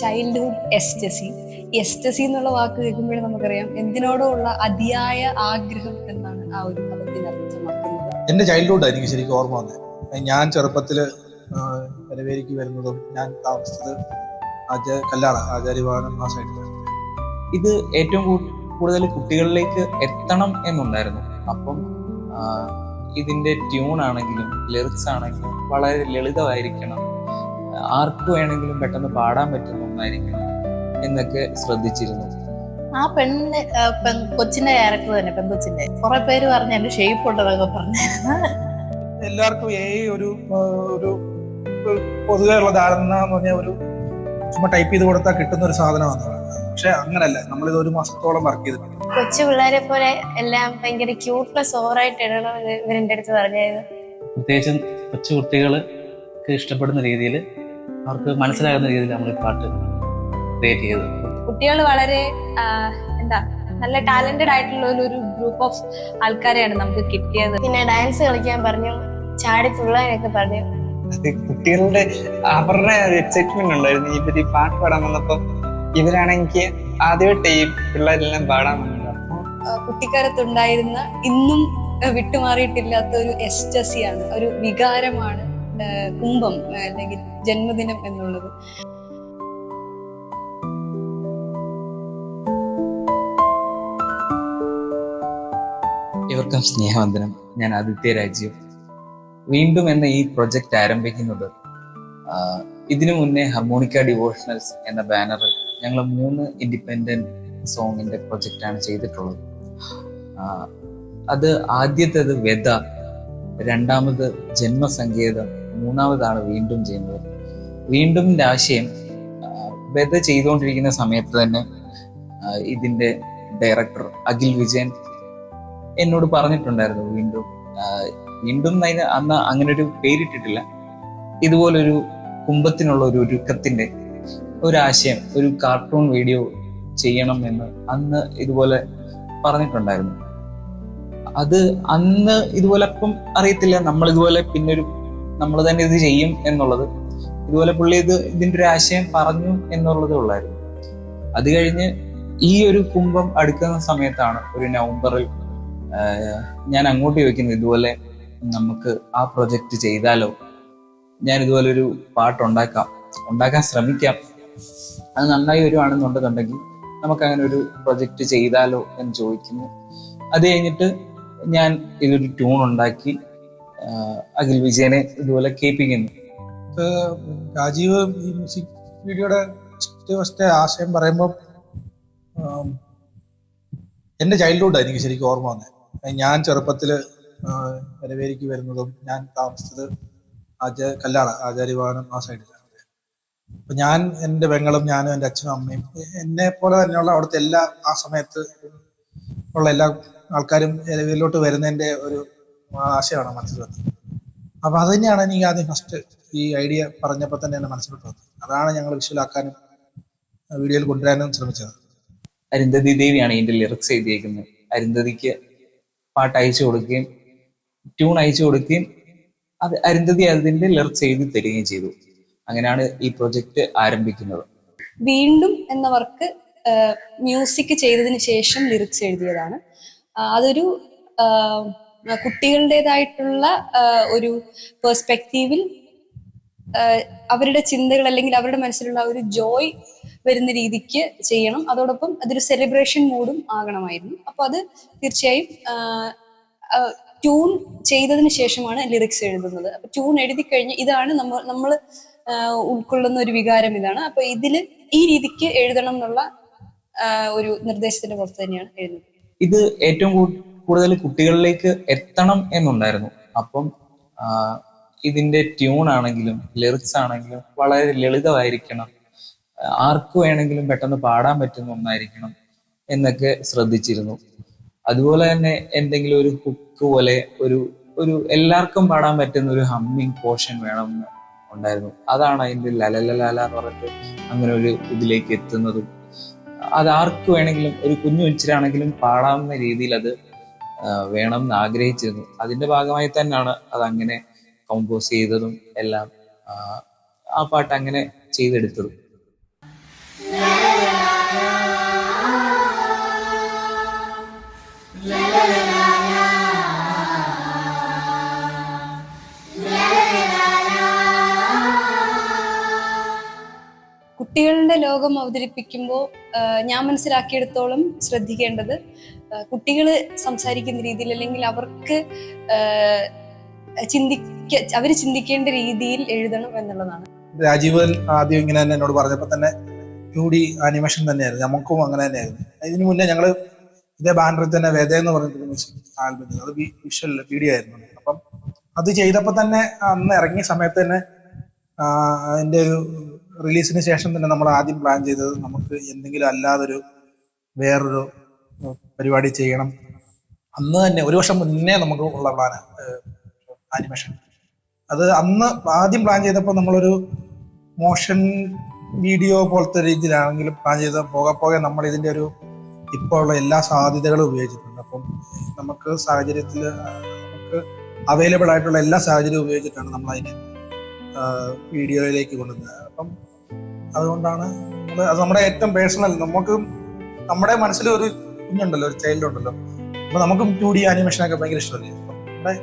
Childhood എസ്റ്റസി. എസ്റ്റസി എന്നുള്ള വാക്ക് കേൾക്കുമ്പോഴേ നമുക്കറിയാം എന്തിനോടുള്ള അതിയായ ആഗ്രഹം എന്നാണ് ആ ഒരു പദത്തിന് അർത്ഥമാക്കുന്നത്. എൻ്റെ ചൈൽഡ്ഹുഡ് എനിക്ക് ശരിക്കും ഓർമ്മ വന്നത്. ഞാൻ ചെറുപ്പത്തില് കരവേരിക്ക് വരുന്നതും ഞാൻ താമസിച്ചത് കല്ലാറ ആചാര്യവാനം ആ സൈഡിലാണ്. ഇത് ഏറ്റവും കൂടുതൽ കുട്ടികളിലേക്ക് എത്തണം എന്നുണ്ടായിരുന്നു. അപ്പം ഇതിന്റെ ട്യൂൺ ആണെങ്കിലും ലിറിക്സ് ആണെങ്കിലും വളരെ ലളിതമായിരിക്കണം, ആർക്ക് വേണമെങ്കിലും പെട്ടെന്ന് പാടാൻ പറ്റുന്ന ഒന്നായിരിക്കണം എന്നൊക്കെ ശ്രദ്ധിച്ചിരുന്നു. ആ കൊച്ചിന്റെ ക്യാരക്ടർ തന്നെ, പെൺകൊച്ചിന്റെ കുറെ പേര് പറഞ്ഞു എന്റെ ഷേപ്പ് ഉണ്ടെന്നൊക്കെ പറഞ്ഞായിരുന്നു. എല്ലാവർക്കും ഒരു പൊതുവെയുള്ള ധാരണ എന്ന് പറഞ്ഞാൽ ഒരു ചുമ്മാ ടൈപ്പ് ചെയ്ത് കൊടുത്താൽ കിട്ടുന്ന ഒരു സാധനമാണ്. പക്ഷെ അങ്ങനല്ല, നമ്മളിത് ഒരു മാസത്തോളം വർക്ക് ചെയ്തിട്ടുണ്ട്. കൊച്ചു പിള്ളേരെ പോലെ എല്ലാം ഭയങ്കര ക്യൂട്ട്നെസ് ഓവറായിട്ട് ഇടണം ഇവരെന്റെ അടുത്ത് പറഞ്ഞായിരുന്നു. പ്രത്യേകിച്ചും കൊച്ചു കുട്ടികൾക്ക് ഇഷ്ടപ്പെടുന്ന രീതിയിൽ, അവർക്ക് മനസ്സിലാകുന്ന രീതിയിൽ നമ്മൾ ഈ പാട്ട് ക്രിയേറ്റ് ചെയ്തത്. കുട്ടികൾ വളരെ നല്ല ടാലന്റഡ് ആയിട്ടുള്ള ഒരു ഗ്രൂപ്പ് ഓഫ് ആൾക്കാരെയാണ് നമുക്ക് കിട്ടിയത്. പിന്നെ ഡാൻസ് കളിക്കാൻ പറഞ്ഞു, ചാടി തുള്ളാനൊക്കെ പറഞ്ഞു. കുട്ടികളുടെ അവരുടെ എക്സൈറ്റ്മെന്റ് ഉണ്ടായിരുന്നു. ഇവര് പാട്ട് പാടാൻ വന്നപ്പോ ഇവരാണെങ്കിൽ ആദ്യമായിട്ട് ഈ പിള്ളേരെല്ലാം പാടാൻ വന്നത്. കുട്ടിക്കാലത്തുണ്ടായിരുന്ന ഇന്നും വിട്ടുമാറിയിട്ടില്ലാത്ത ഒരു എസ്റ്റസിയാണ്, ഒരു വികാരമാണ് കുംഭം അല്ലെങ്കിൽ ജന്മദിനം എന്നുള്ളത്. ഇവർക്കും സ്നേഹവന്ദനം. ഞാൻ ആദിത്യ രാജീവ്. വീണ്ടും എന്ന ഈ പ്രൊജക്റ്റ് ആരംഭിക്കുന്നത് ഇതിനു മുന്നേ ഹർമോണിക്ക ഡിവോഷണൽസ് എന്ന ബാനറിൽ ഞങ്ങൾ 3 ഇൻഡിപെൻഡന്റ് സോങ്ങിന്റെ പ്രൊജക്റ്റാണ് ചെയ്തിട്ടുള്ളത്. അത് ആദ്യത്തേത് വെത, രണ്ടാമത് ജന്മസങ്കേതം, മൂന്നാമതാണ് വീണ്ടും ചെയ്യുന്നത്. വീണ്ടുമിന്റെ ആശയം വെത ചെയ്തുകൊണ്ടിരിക്കുന്ന സമയത്ത് തന്നെ ഇതിന്റെ ഡയറക്ടർ അഖിൽ വിജയൻ എന്നോട് പറഞ്ഞിട്ടുണ്ടായിരുന്നു, വീണ്ടും അന്ന് അങ്ങനെ ഒരു പേരിട്ടിട്ടില്ല, ഇതുപോലൊരു കുംഭത്തിനുള്ള ഒരു ഒരുക്കത്തിന്റെ ഒരാശയം, ഒരു കാർട്ടൂൺ വീഡിയോ ചെയ്യണം എന്ന് അന്ന് ഇതുപോലെ പറഞ്ഞിട്ടുണ്ടായിരുന്നു. അത് അന്ന് ഇതുപോലെ അപ്പം അറിയത്തില്ല നമ്മൾ ഇതുപോലെ നമ്മൾ തന്നെ ഇത് ചെയ്യും എന്നുള്ളത്. ഇതുപോലെ പുള്ളി ഇതിന്റെ ഒരു ആശയം പറഞ്ഞു എന്നുള്ളതേ ഉള്ളായിരുന്നു. അത് കഴിഞ്ഞ് ഈ ഒരു കുംഭം അടുക്കുന്ന സമയത്താണ് ഒരു നവംബറിൽ ഞാൻ അങ്ങോട്ട് ചോദിക്കുന്നത്, ഇതുപോലെ നമുക്ക് ആ പ്രൊജക്റ്റ് ചെയ്താലോ, ഞാൻ ഇതുപോലെ ഒരു പാട്ട് ഉണ്ടാക്കാൻ ശ്രമിക്കാം, അത് നന്നായി വരുവാണെന്നുണ്ടെന്നുണ്ടെങ്കിൽ നമുക്ക് അങ്ങനെ ഒരു പ്രൊജക്റ്റ് ചെയ്താലോ എന്ന് ചോദിക്കുന്നു. അത് കഴിഞ്ഞിട്ട് ഞാൻ ഇതൊരു ട്യൂൺ ഉണ്ടാക്കി അഖിൽ വിജയനെ ഇതുപോലെ കേൾപ്പിക്കുന്നു. രാജീവ് ഈ മ്യൂസിക് വീഡിയോയുടെ ഫസ്റ്റ് ആശയം പറയുമ്പോൾ എൻ്റെ ചൈൽഡ്ഹുഡ് എനിക്ക് ശരിക്കും ഓർമ്മ വന്നത്. ഞാൻ ചെറുപ്പത്തില് കരവേരിക്ക് വരുന്നതും ഞാൻ താമസിച്ചത് കല്ലാറ ആചാര്യവാനം ആ സൈഡിലാണ്. അപ്പൊ ഞാൻ എൻ്റെ പെങ്ങളും ഞാനും എൻ്റെ അച്ഛനും അമ്മയും എന്നെ പോലെ തന്നെയുള്ള അവിടുത്തെ ആ സമയത്ത് ഉള്ള എല്ലാ ആൾക്കാരും കരവേരിലോട്ട് വരുന്നതിൻ്റെ ഒരു ആശയമാണ് മനസ്സിൽ വന്നത്. അപ്പൊ അത് തന്നെയാണ് എനിക്ക് ആദ്യം ഫസ്റ്റ് ഈ ഐഡിയ പറഞ്ഞപ്പോൾ തന്നെ എന്നെ മനസ്സിലോട്ട് വന്നത്. അതാണ് ഞങ്ങൾ വിഷ്വലാക്കാനും വീഡിയോയിൽ കൊണ്ടുവരാനും ശ്രമിച്ചത്. അരുന്ധതി ദേവിയാണ് ഇതിന്റെ ലിറിക്സ് എഴുതിയേക്കുന്നത്. അരുന്ധതിക്ക് പാട്ട് അയച്ചു കൊടുക്കുകയും ട്യൂൺ അയച്ചു കൊടുക്കുകയും അത് അരുന്ധതി അതിന്റെ ലിറിക്സ് എഴുതി തരികയും ചെയ്തു. അങ്ങനെയാണ് ഈ പ്രൊജക്ട് ആരംഭിക്കുന്നത്. വീണ്ടും എന്ന വർക്ക് മ്യൂസിക് ചെയ്തതിന് ശേഷം ലിറിക്സ് എഴുതിയതാണ്. അതൊരു കുട്ടികളുടേതായിട്ടുള്ള ഒരു പെർസ്പെക്റ്റീവിൽ അവരുടെ ചിന്തകൾ അല്ലെങ്കിൽ അവരുടെ മനസ്സിലുള്ള ഒരു ജോയ് വരുന്ന രീതിക്ക് ചെയ്യണം. അതോടൊപ്പം അതൊരു സെലിബ്രേഷൻ മൂഡും ആകണമായിരുന്നു. അപ്പൊ അത് തീർച്ചയായും ട്യൂൺ ചെയ്തതിന് ശേഷമാണ് ലിറിക്സ് എഴുതുന്നത്. അപ്പൊ ട്യൂൺ എഴുതി കഴിഞ്ഞ് ഇതാണ് നമ്മൾ ഉൾക്കൊള്ളുന്ന ഒരു വികാരം, ഇതാണ്. അപ്പൊ ഇതില് ഈ രീതിക്ക് എഴുതണം എന്നുള്ള ഒരു നിർദ്ദേശത്തിന്റെ പുറത്ത് തന്നെയാണ് എഴുതുന്നത്. ഇത് ഏറ്റവും കൂടുതൽ കുട്ടികളിലേക്ക് എത്തണം എന്നുണ്ടായിരുന്നു. അപ്പം ഇതിന്റെ ട്യൂൺ ആണെങ്കിലും ലിറിക്സ് ആണെങ്കിലും വളരെ ലളിതമായിരിക്കണം, ആർക്ക് വേണമെങ്കിലും പെട്ടെന്ന് പാടാൻ പറ്റുന്ന ഒന്നായിരിക്കണം എന്നൊക്കെ ശ്രദ്ധിച്ചിരുന്നു. അതുപോലെ തന്നെ എന്തെങ്കിലും ഒരു ഹുക്ക് പോലെ ഒരു എല്ലാവർക്കും പാടാൻ പറ്റുന്ന ഒരു ഹമ്മിങ് പോർഷൻ വേണമെന്ന് ഉണ്ടായിരുന്നു. അതാണ് അതിന്റെ ലലലലാല എന്ന് പറഞ്ഞിട്ട് അങ്ങനെ ഒരു ഇതിലേക്ക് എത്തുന്നതും. അത് ആർക്ക് വേണമെങ്കിലും ഒരു കുഞ്ഞു ഇച്ചിരാണെങ്കിലും പാടാവുന്ന രീതിയിൽ അത് വേണമെന്ന് ആഗ്രഹിച്ചിരുന്നു. അതിന്റെ ഭാഗമായി തന്നെയാണ് അതങ്ങനെ കമ്പോസ് ചെയ്തതും എല്ലാം, ആ പാട്ട് അങ്ങനെ ചെയ്തെടുത്തതും. കുട്ടികളുടെ ലോകം അവതരിപ്പിക്കുമ്പോൾ ഞാൻ മനസ്സിലാക്കിയെടുത്തോളം ശ്രദ്ധിക്കേണ്ടത് കുട്ടികൾ സംസാരിക്കുന്ന രീതിയിൽ അല്ലെങ്കിൽ അവർക്ക് അവര് ചിന്തിക്കേണ്ട രീതിയിൽ എഴുതണം എന്നുള്ളതാണ്. രാജീവൻ ആദ്യം ഇങ്ങനെ തന്നെ എന്നോട് പറഞ്ഞപ്പോൾ തന്നെ 2D ആനിമേഷൻ തന്നെയായിരുന്നു, നമുക്കും അങ്ങനെ തന്നെയായിരുന്നു. ഇതിനു മുന്നേ ഞങ്ങള് ഇതേ ബാനറിൽ തന്നെ വേദ എന്ന് പറഞ്ഞിട്ട് മ്യൂസിക് ആൽബം ചെയ്തു, അത് വിഷ്വൽ വീഡിയോ ആയിരുന്നു. അപ്പം അത് ചെയ്തപ്പോൾ തന്നെ അന്ന് ഇറങ്ങിയ സമയത്ത് തന്നെ അതിന്റെ ഒരു റിലീസിന് ശേഷം തന്നെ നമ്മൾ ആദ്യം പ്ലാൻ ചെയ്തത് നമുക്ക് എന്തെങ്കിലും അല്ലാതൊരു വേറൊരു പരിപാടി ചെയ്യണം. അന്ന് തന്നെ 1 വർഷം മുന്നേ നമുക്ക് ഉള്ള പ്ലാന് ആനിമേഷൻ. അത് അന്ന് ആദ്യം പ്ലാൻ ചെയ്തപ്പോൾ നമ്മളൊരു മോഷൻ വീഡിയോ പോലത്തെ രീതിയിലാണെങ്കിലും പ്ലാൻ ചെയ്ത് പോകെ നമ്മൾ ഇതിന്റെ ഒരു ഇപ്പോൾ ഉള്ള എല്ലാ സാധ്യതകളും ഉപയോഗിച്ചിട്ടുണ്ട്. അപ്പം നമുക്ക് സാഹചര്യത്തിൽ നമുക്ക് അവൈലബിൾ ആയിട്ടുള്ള എല്ലാ സാഹചര്യവും ഉപയോഗിച്ചിട്ടാണ് നമ്മൾ അതിനെ വീഡിയോയിലേക്ക് കൊണ്ടുവന്നത്. അപ്പം അതുകൊണ്ടാണ് അത് നമ്മുടെ ഏറ്റവും പേഴ്സണൽ, നമുക്ക് നമ്മുടെ മനസ്സിൽ ഒരു കുഞ്ഞുണ്ടല്ലോ, ഒരു ചൈൽഡ് ഉണ്ടല്ലോ, അപ്പൊ നമുക്കും 2D ആനിമേഷനൊക്കെ ഭയങ്കര ഇഷ്ടമല്ലേ. അപ്പം നമ്മുടെ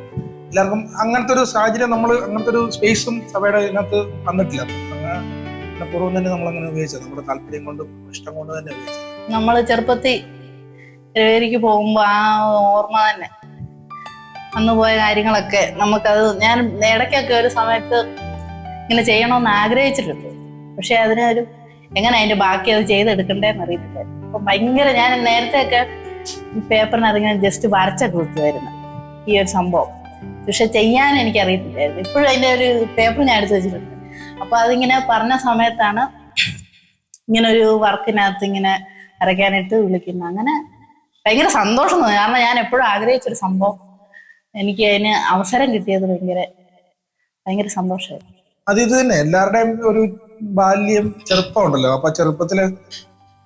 എല്ലാവർക്കും അങ്ങനത്തെ ഒരു സാഹചര്യം, നമ്മൾ അങ്ങനത്തെ ഒരു സ്പേസും സഭയുടെ ഇതിനകത്ത് വന്നിട്ടില്ല. അങ്ങനെ പൂർവ്വം തന്നെ നമ്മൾ അങ്ങനെ ഉപയോഗിച്ചത്, നമ്മുടെ താല്പര്യം കൊണ്ടും ഇഷ്ടം കൊണ്ട് തന്നെ ഉപയോഗിച്ചത്. നമ്മൾ ചെറുപ്പത്തിൽ രവേരിക്ക് പോകുമ്പോ ആ ഓർമ്മ തന്നെ, അന്ന് പോയ കാര്യങ്ങളൊക്കെ നമുക്കത്, ഞാൻ ഇടയ്ക്കൊക്കെ ഒരു സമയത്ത് ഇങ്ങനെ ചെയ്യണമെന്ന് ആഗ്രഹിച്ചിട്ടുണ്ട്. പക്ഷെ അതിനൊരു എങ്ങനെ അതിന്റെ ബാക്കി അത് ചെയ്തെടുക്കണ്ടേന്ന് അറിയത്തില്ല. അപ്പൊ ഭയങ്കര, ഞാൻ നേരത്തെ ഒക്കെ പേപ്പറിനകത്ത് ജസ്റ്റ് വരച്ചൊക്കെ കൊടുത്തുമായിരുന്നു ഈ ഒരു സംഭവം. പക്ഷെ ചെയ്യാൻ എനിക്ക് അറിയത്തില്ലായിരുന്നു. ഇപ്പോഴും അതിന്റെ ഒരു പേപ്പർ ഞാൻ എടുത്തു വെച്ചിട്ടുണ്ട്. അപ്പൊ അതിങ്ങനെ പറഞ്ഞ സമയത്താണ് ഇങ്ങനെ ഒരു വർക്കിനകത്ത് ഇങ്ങനെ വരയ്ക്കാനായിട്ട് വിളിക്കുന്നത്. അങ്ങനെ ഭയങ്കര സന്തോഷം തോന്നി. കാരണം ഞാൻ എപ്പോഴും ആഗ്രഹിച്ചൊരു സംഭവം എനിക്ക് അതിന് അവസരം കിട്ടിയത് ഭയങ്കര സന്തോഷമായിരുന്നു. അത് ഇത് തന്നെ എല്ലാവരുടെയും ഒരു ബാല്യം, ചെറുപ്പം ഉണ്ടല്ലോ. അപ്പൊ ചെറുപ്പത്തില്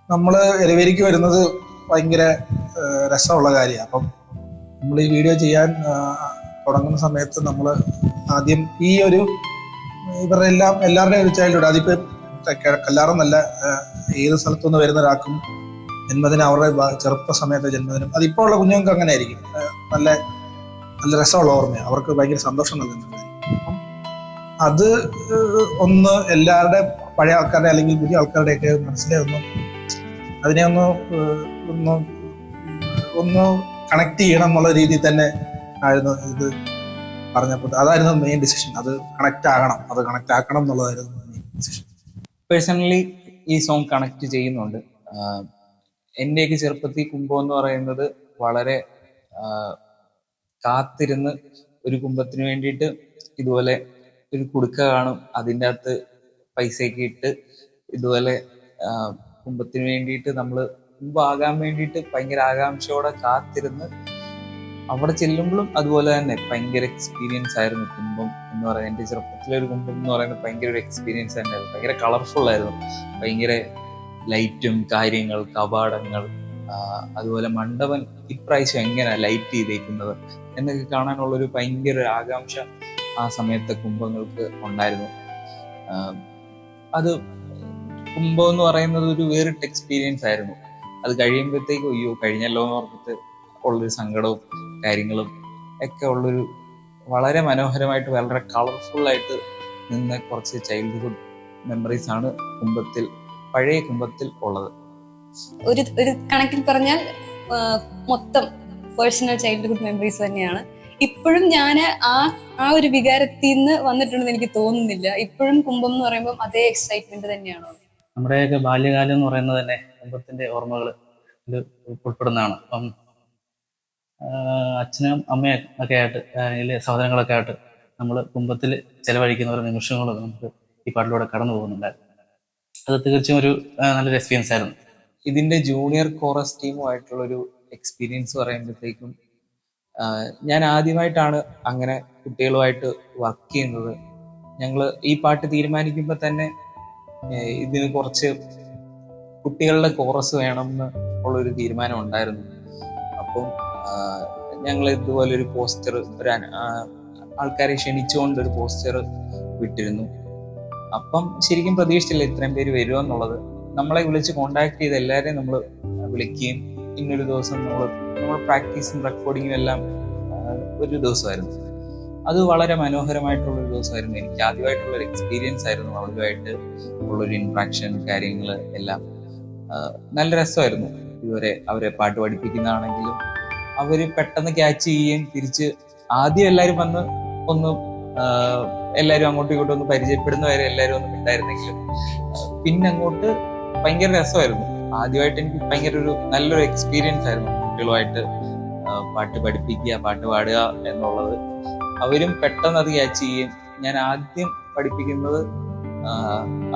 നമ്മള് രവേരിക്ക് വരുന്നത് ഭയങ്കര രസമുള്ള കാര്യമാണ്. അപ്പം നമ്മൾ ഈ വീഡിയോ ചെയ്യാൻ തുടങ്ങുന്ന സമയത്ത് നമ്മൾ ആദ്യം ഈ ഒരു ഇവരുടെ എല്ലാവരുടെയും ഒരു ചൈൽഡ്ഹുഡ്, അതിപ്പോ കല്ലാറെന്നല്ല, ഏത് സ്ഥലത്തുനിന്ന് വരുന്ന ഒരാൾക്കും ജന്മദിനം, അവരുടെ ചെറുപ്പ സമയത്തെ ജന്മദിനം, അതിപ്പോ ഉള്ള കുഞ്ഞുങ്ങൾക്ക് അങ്ങനെ ആയിരിക്കും. നല്ല നല്ല രസമുള്ള ഓർമ്മയാണ്, അവർക്ക് ഭയങ്കര സന്തോഷം നൽകുന്നത്. അപ്പം അത് ഒന്ന് എല്ലാവരുടെ പഴയ ആൾക്കാരുടെ അല്ലെങ്കിൽ പുതിയ ആൾക്കാരുടെയൊക്കെ മനസ്സിലെ അതിനെ ഒന്ന് കണക്ട് ചെയ്യണം എന്നുള്ള രീതിയിൽ തന്നെ ആയിരുന്നു ഇത് പറഞ്ഞപ്പോൾ. അതായിരുന്നു മെയിൻ ഡിസിഷൻ, അത് കണക്ട് ആക്കണം എന്നുള്ളതായിരുന്നു മെയിൻ ഡിസിഷൻ. പേഴ്സണലി ഈ സോങ് കണക്ട് ചെയ്യുന്നുണ്ട്. എൻ്റെയൊക്കെ ചെറുപ്പത്തിൽ കുംഭം എന്ന് പറയുന്നത് വളരെ കാത്തിരുന്ന് ഒരു കുംഭത്തിന് വേണ്ടിയിട്ട് ഇതുപോലെ ഒരു കുടുക്ക കാണും, അതിൻ്റെ അകത്ത് പൈസയൊക്കെ ഇട്ട് ഇതുപോലെ കുംഭത്തിന് വേണ്ടിയിട്ട് നമ്മൾ കുംഭമാകാൻ വേണ്ടിയിട്ട് ഭയങ്കര ആകാംക്ഷയോടെ കാത്തിരുന്ന് അവിടെ ചെല്ലുമ്പോഴും അതുപോലെ തന്നെ ഭയങ്കര എക്സ്പീരിയൻസ് ആയിരുന്നു കുംഭം എന്ന് പറയുന്നത്. എൻ്റെ ചെറുപ്പത്തിലെ ഒരു കുംഭം എന്ന് പറയുന്നത് ഭയങ്കര ഒരു എക്സ്പീരിയൻസ് തന്നെയായിരുന്നു. ഭയങ്കര കളർഫുൾ ആയിരുന്നു, ഭയങ്കര ലൈറ്റും കാര്യങ്ങൾ, കവാടങ്ങൾ, അതുപോലെ മണ്ഡപം ഇപ്രാവശ്യം എങ്ങനെയാ ലൈറ്റ് ചെയ്തേക്കുന്നത് എന്നൊക്കെ കാണാനുള്ളൊരു ഭയങ്കര ഒരു ആകാംക്ഷ ആ സമയത്തെ കുംഭങ്ങൾക്ക് ഉണ്ടായിരുന്നു. അത് കുംഭം എന്ന് പറയുന്നത് ഒരു വേറിട്ട എക്സ്പീരിയൻസ് ആയിരുന്നു. അത് കഴിയുമ്പോഴത്തേക്കും അയ്യോ കഴിഞ്ഞല്ലോ എന്ന് ഓർത്തിട്ട് ഉള്ളൊരു സങ്കടവും കാര്യങ്ങളും ഒക്കെ ഉള്ളൊരു വളരെ മനോഹരമായിട്ട് വളരെ കളർഫുൾ ആയിട്ട് നിന്ന കുറച്ച് ചൈൽഡ്ഹുഡ് മെമ്മറീസ് ആണ് പഴയ കുംഭത്തിൽ ഉള്ളത്. ഒരു കണക്കിൽ പറഞ്ഞാൽ മൊത്തം പേഴ്സണൽ ചൈൽഡ്ഹുഡ് മെമ്മറീസ് തന്നെയാണ്. ഇപ്പോഴും ഞാൻ ആ ഒരു വികാരത്തിൽ നിന്ന് വന്നിട്ടുണ്ടെന്ന് എനിക്ക് തോന്നുന്നില്ല. ഇപ്പോഴും കുംഭം എന്ന് പറയുമ്പോൾ അതേ എക്സൈറ്റ്മെന്റ് തന്നെയാണോ? നമ്മുടെയൊക്കെ ബാല്യകാലം എന്ന് പറയുന്നത് തന്നെ കുംഭത്തിന്റെ ഓർമ്മകൾ ഉൾപ്പെടുന്നതാണ്. അപ്പം അച്ഛനും അമ്മയും ഒക്കെ ആയിട്ട് അതിലെ സഹോദരങ്ങളൊക്കെ ആയിട്ട് നമ്മൾ കുംഭത്തിൽ ചെലവഴിക്കുന്ന ഒരു നിമിഷങ്ങൾ നമുക്ക് ഈ പാട്ടിലൂടെ കടന്നു പോകുന്നുണ്ടായിരുന്നു. അത് തീർച്ചയായും ഒരു നല്ലൊരു എക്സ്പീരിയൻസ് ആയിരുന്നു. ഇതിന്റെ ജൂനിയർ കോറസ് ടീമുമായിട്ടുള്ളൊരു എക്സ്പീരിയൻസ് പറയുമ്പോഴത്തേക്കും ഞാൻ ആദ്യമായിട്ടാണ് അങ്ങനെ കുട്ടികളുമായിട്ട് വർക്ക് ചെയ്യുന്നത്. ഞങ്ങൾ ഈ പാട്ട് തീരുമാനിക്കുമ്പോൾ തന്നെ ഇതിന് കുറച്ച് കുട്ടികളുടെ കോറസ് വേണമെന്ന് ഉള്ളൊരു തീരുമാനം ഉണ്ടായിരുന്നു. അപ്പം ഞങ്ങൾ ഇതുപോലൊരു പോസ്റ്റർ, ആൾക്കാരെ ക്ഷണിച്ചുകൊണ്ട് ഒരു പോസ്റ്റർ വിട്ടിരുന്നു. അപ്പം ശരിക്കും പ്രതീക്ഷിച്ചില്ല ഇത്രയും പേര് വരുമെന്നുള്ളത്. നമ്മളെ വിളിച്ച് കോണ്ടാക്ട് ചെയ്ത് എല്ലാവരെയും നമ്മൾ വിളിക്കുകയും ഇന്നൊരു ദിവസം നമ്മൾ പ്രാക്ടീസും റെക്കോർഡിങ്ങും എല്ലാം ഒരു ദിവസമായിരുന്നു. അത് വളരെ മനോഹരമായിട്ടുള്ളൊരു ദിവസമായിരുന്നു. എനിക്ക് ആദ്യമായിട്ടുള്ളൊരു എക്സ്പീരിയൻസ് ആയിരുന്നു. അവരുമായിട്ട് ഉള്ളൊരു ഇൻട്രാക്ഷൻ, കാര്യങ്ങൾ എല്ലാം നല്ല രസമായിരുന്നു. ഇതുവരെ അവരെ പാട്ട് പഠിപ്പിക്കുന്നതാണെങ്കിലും അവർ പെട്ടെന്ന് ക്യാച്ച് ചെയ്യുകയും തിരിച്ച് ആദ്യം എല്ലാവരും വന്ന് ഒന്ന് എല്ലാവരും അങ്ങോട്ടും ഇങ്ങോട്ടും ഒന്ന് പരിചയപ്പെടുന്നവരെ എല്ലാവരും ഒന്നും ഉണ്ടായിരുന്നെങ്കിലും പിന്നെ അങ്ങോട്ട് ഭയങ്കര രസമായിരുന്നു. ആദ്യമായിട്ട് എനിക്ക് ഭയങ്കര നല്ലൊരു എക്സ്പീരിയൻസ് ആയിരുന്നു കുട്ടികളുമായിട്ട് പാട്ട് പഠിപ്പിക്കുക, പാട്ട് പാടുക എന്നുള്ളത്. അവരും പെട്ടെന്ന് അത് ക്യാച്ച് ചെയ്യുകയും ഞാൻ ആദ്യം പഠിപ്പിക്കുന്നത്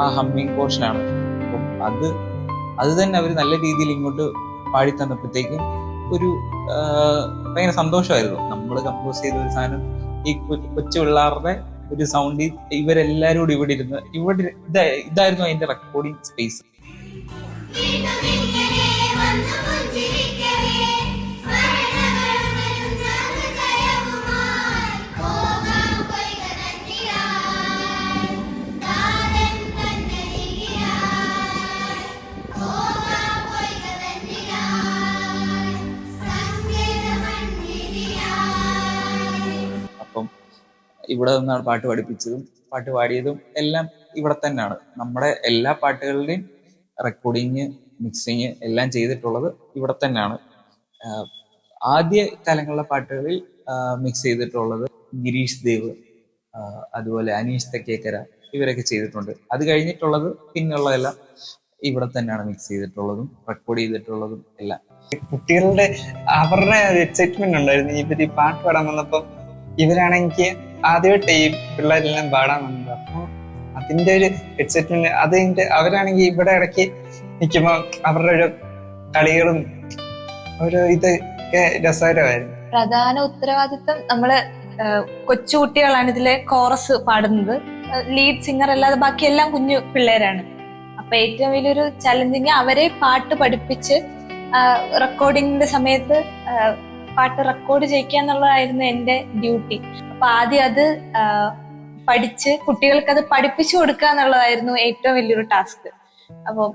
ആ ഹമ്മിങ് പോർഷനാണ്. അപ്പം അത് തന്നെ അവർ നല്ല രീതിയിൽ ഇങ്ങോട്ട് പാടി തന്നപ്പോഴത്തേക്കും ഭയങ്കര സന്തോഷമായിരുന്നു. നമ്മൾ കമ്പോസ് ചെയ്ത ഒരു സാധനം ഈ കൊച്ചു പിള്ളേരുടെ ഒരു സൗണ്ടിൽ ഇവരെല്ലാരും കൂടി ഇവിടെ ഇതായിരുന്നു അതിന്റെ റെക്കോർഡിങ് സ്പേസ്. ഇവിടെ നിന്നാണ് പാട്ട് പഠിപ്പിച്ചതും പാട്ട് പാടിയതും എല്ലാം ഇവിടെ തന്നെയാണ്. നമ്മുടെ എല്ലാ പാട്ടുകളുടെയും റെക്കോർഡിങ്, മിക്സിങ് എല്ലാം ചെയ്തിട്ടുള്ളത് ഇവിടെ തന്നെയാണ്. ആദ്യ കാലങ്ങളിലെ പാട്ടുകളിൽ മിക്സ് ചെയ്തിട്ടുള്ളത് ഗിരീഷ് ദേവ്, അതുപോലെ അനീഷ് തെക്കേക്കര ഇവരൊക്കെ ചെയ്തിട്ടുണ്ട്. അത് കഴിഞ്ഞിട്ടുള്ളത് പിന്നുള്ളതെല്ലാം ഇവിടെ തന്നെയാണ് മിക്സ് ചെയ്തിട്ടുള്ളതും റെക്കോർഡ് ചെയ്തിട്ടുള്ളതും എല്ലാം. കുട്ടികളുടെ അവരുടെ എക്സൈറ്റ്മെന്റ് ഉണ്ടായിരുന്നു. ഇവര് ഈ പാട്ട് പാടാൻ വന്നപ്പം ഇവരാണെങ്കിൽ ആദ്യമായിട്ട് ഈ പിള്ളേരെല്ലാം പാടാൻ വന്നത്. അപ്പൊ അതിന്റെ ഒരു എക്സൈറ്റ്മെന്റ് അതിന്റെ അവരാണെങ്കിൽ ഇവിടെ ഇടയ്ക്ക് നിൽക്കുമ്പോ അവരുടെ ഒരു കളികളും ഇതൊക്കെ രസകരമായിരുന്നു. പ്രധാന ഉത്തരവാദിത്വം നമ്മള് കൊച്ചുകുട്ടികളാണ് ഇതിലെ കോറസ് പാടുന്നത്. ലീഡ് സിംഗർ അല്ലാതെ ബാക്കിയെല്ലാം കുഞ്ഞു പിള്ളേരാണ്. അപ്പൊ ഏറ്റവും വലിയൊരു ചലഞ്ചിങ് അവരെ പാട്ട് പഠിപ്പിച്ച് റെക്കോർഡിങ്ങിന്റെ സമയത്ത് പാട്ട് റെക്കോർഡ് ചെയ്യിക്കുക എന്നുള്ളതായിരുന്നു എന്റെ ഡ്യൂട്ടി. അപ്പൊ ആദ്യം അത് പഠിച്ച് കുട്ടികൾക്ക് അത് പഠിപ്പിച്ചു കൊടുക്കുക എന്നുള്ളതായിരുന്നു ഏറ്റവും വലിയൊരു ടാസ്ക്. അപ്പം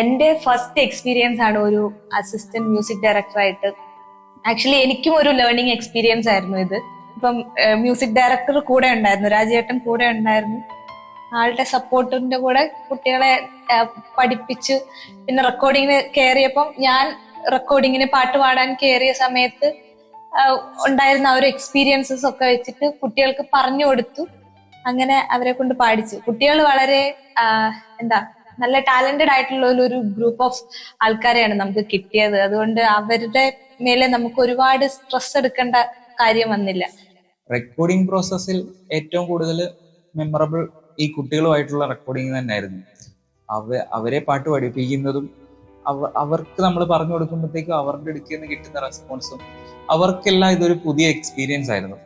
എന്റെ ഫസ്റ്റ് എക്സ്പീരിയൻസ് ആണ് ഒരു അസിസ്റ്റന്റ് മ്യൂസിക് ഡയറക്ടറായിട്ട്. ആക്ച്വലി എനിക്കും ഒരു ലേണിംഗ് എക്സ്പീരിയൻസ് ആയിരുന്നു ഇത്. ഇപ്പം മ്യൂസിക് ഡയറക്ടർ കൂടെ ഉണ്ടായിരുന്നു, രാജേട്ടൻ കൂടെ ഉണ്ടായിരുന്നു. ആളുടെ സപ്പോർട്ടിന്റെ കൂടെ കുട്ടികളെ പഠിപ്പിച്ച് പിന്നെ റെക്കോർഡിങ്ങിന് കയറിയപ്പം ഞാൻ റെക്കോർഡിങ്ങിന് പാട്ട് പാടാൻ കയറിയ സമയത്ത് ഉണ്ടായിരുന്ന ആ ഒരു എക്സ്പീരിയൻസസ് ഒക്കെ വെച്ചിട്ട് കുട്ടികൾക്ക് പറഞ്ഞു കൊടുത്തു. അങ്ങനെ അവരെ കൊണ്ട് പാടിച്ചു. കുട്ടികൾ വളരെ നല്ല ടാലന്റഡ് ആയിട്ടുള്ള ഒരു ഗ്രൂപ്പ് ഓഫ് ആൾക്കാരെയാണ് നമുക്ക് കിട്ടിയത്. അതുകൊണ്ട് അവരുടെ മേലെ നമുക്ക് ഒരുപാട് സ്ട്രെസ് എടുക്കേണ്ട കാര്യം വന്നില്ല. റെക്കോർഡിംഗ് പ്രോസസ്സിൽ ഏറ്റവും കൂടുതൽ മെമ്മറബിൾ ഈ കുട്ടികളുമായിട്ടുള്ള റെക്കോർഡിങ് തന്നെയായിരുന്നു. അവരെ പാട്ട് പഠിപ്പിക്കുന്നതും അവർക്ക് നമ്മൾ പറഞ്ഞു കൊടുക്കുമ്പോഴത്തേക്കും അവരുടെ അടുക്കിൽ നിന്ന് കിട്ടുന്ന റെസ്പോൺസും അവർക്കെല്ലാം ഇതൊരു പുതിയ എക്സ്പീരിയൻസ് ആയിരുന്നു.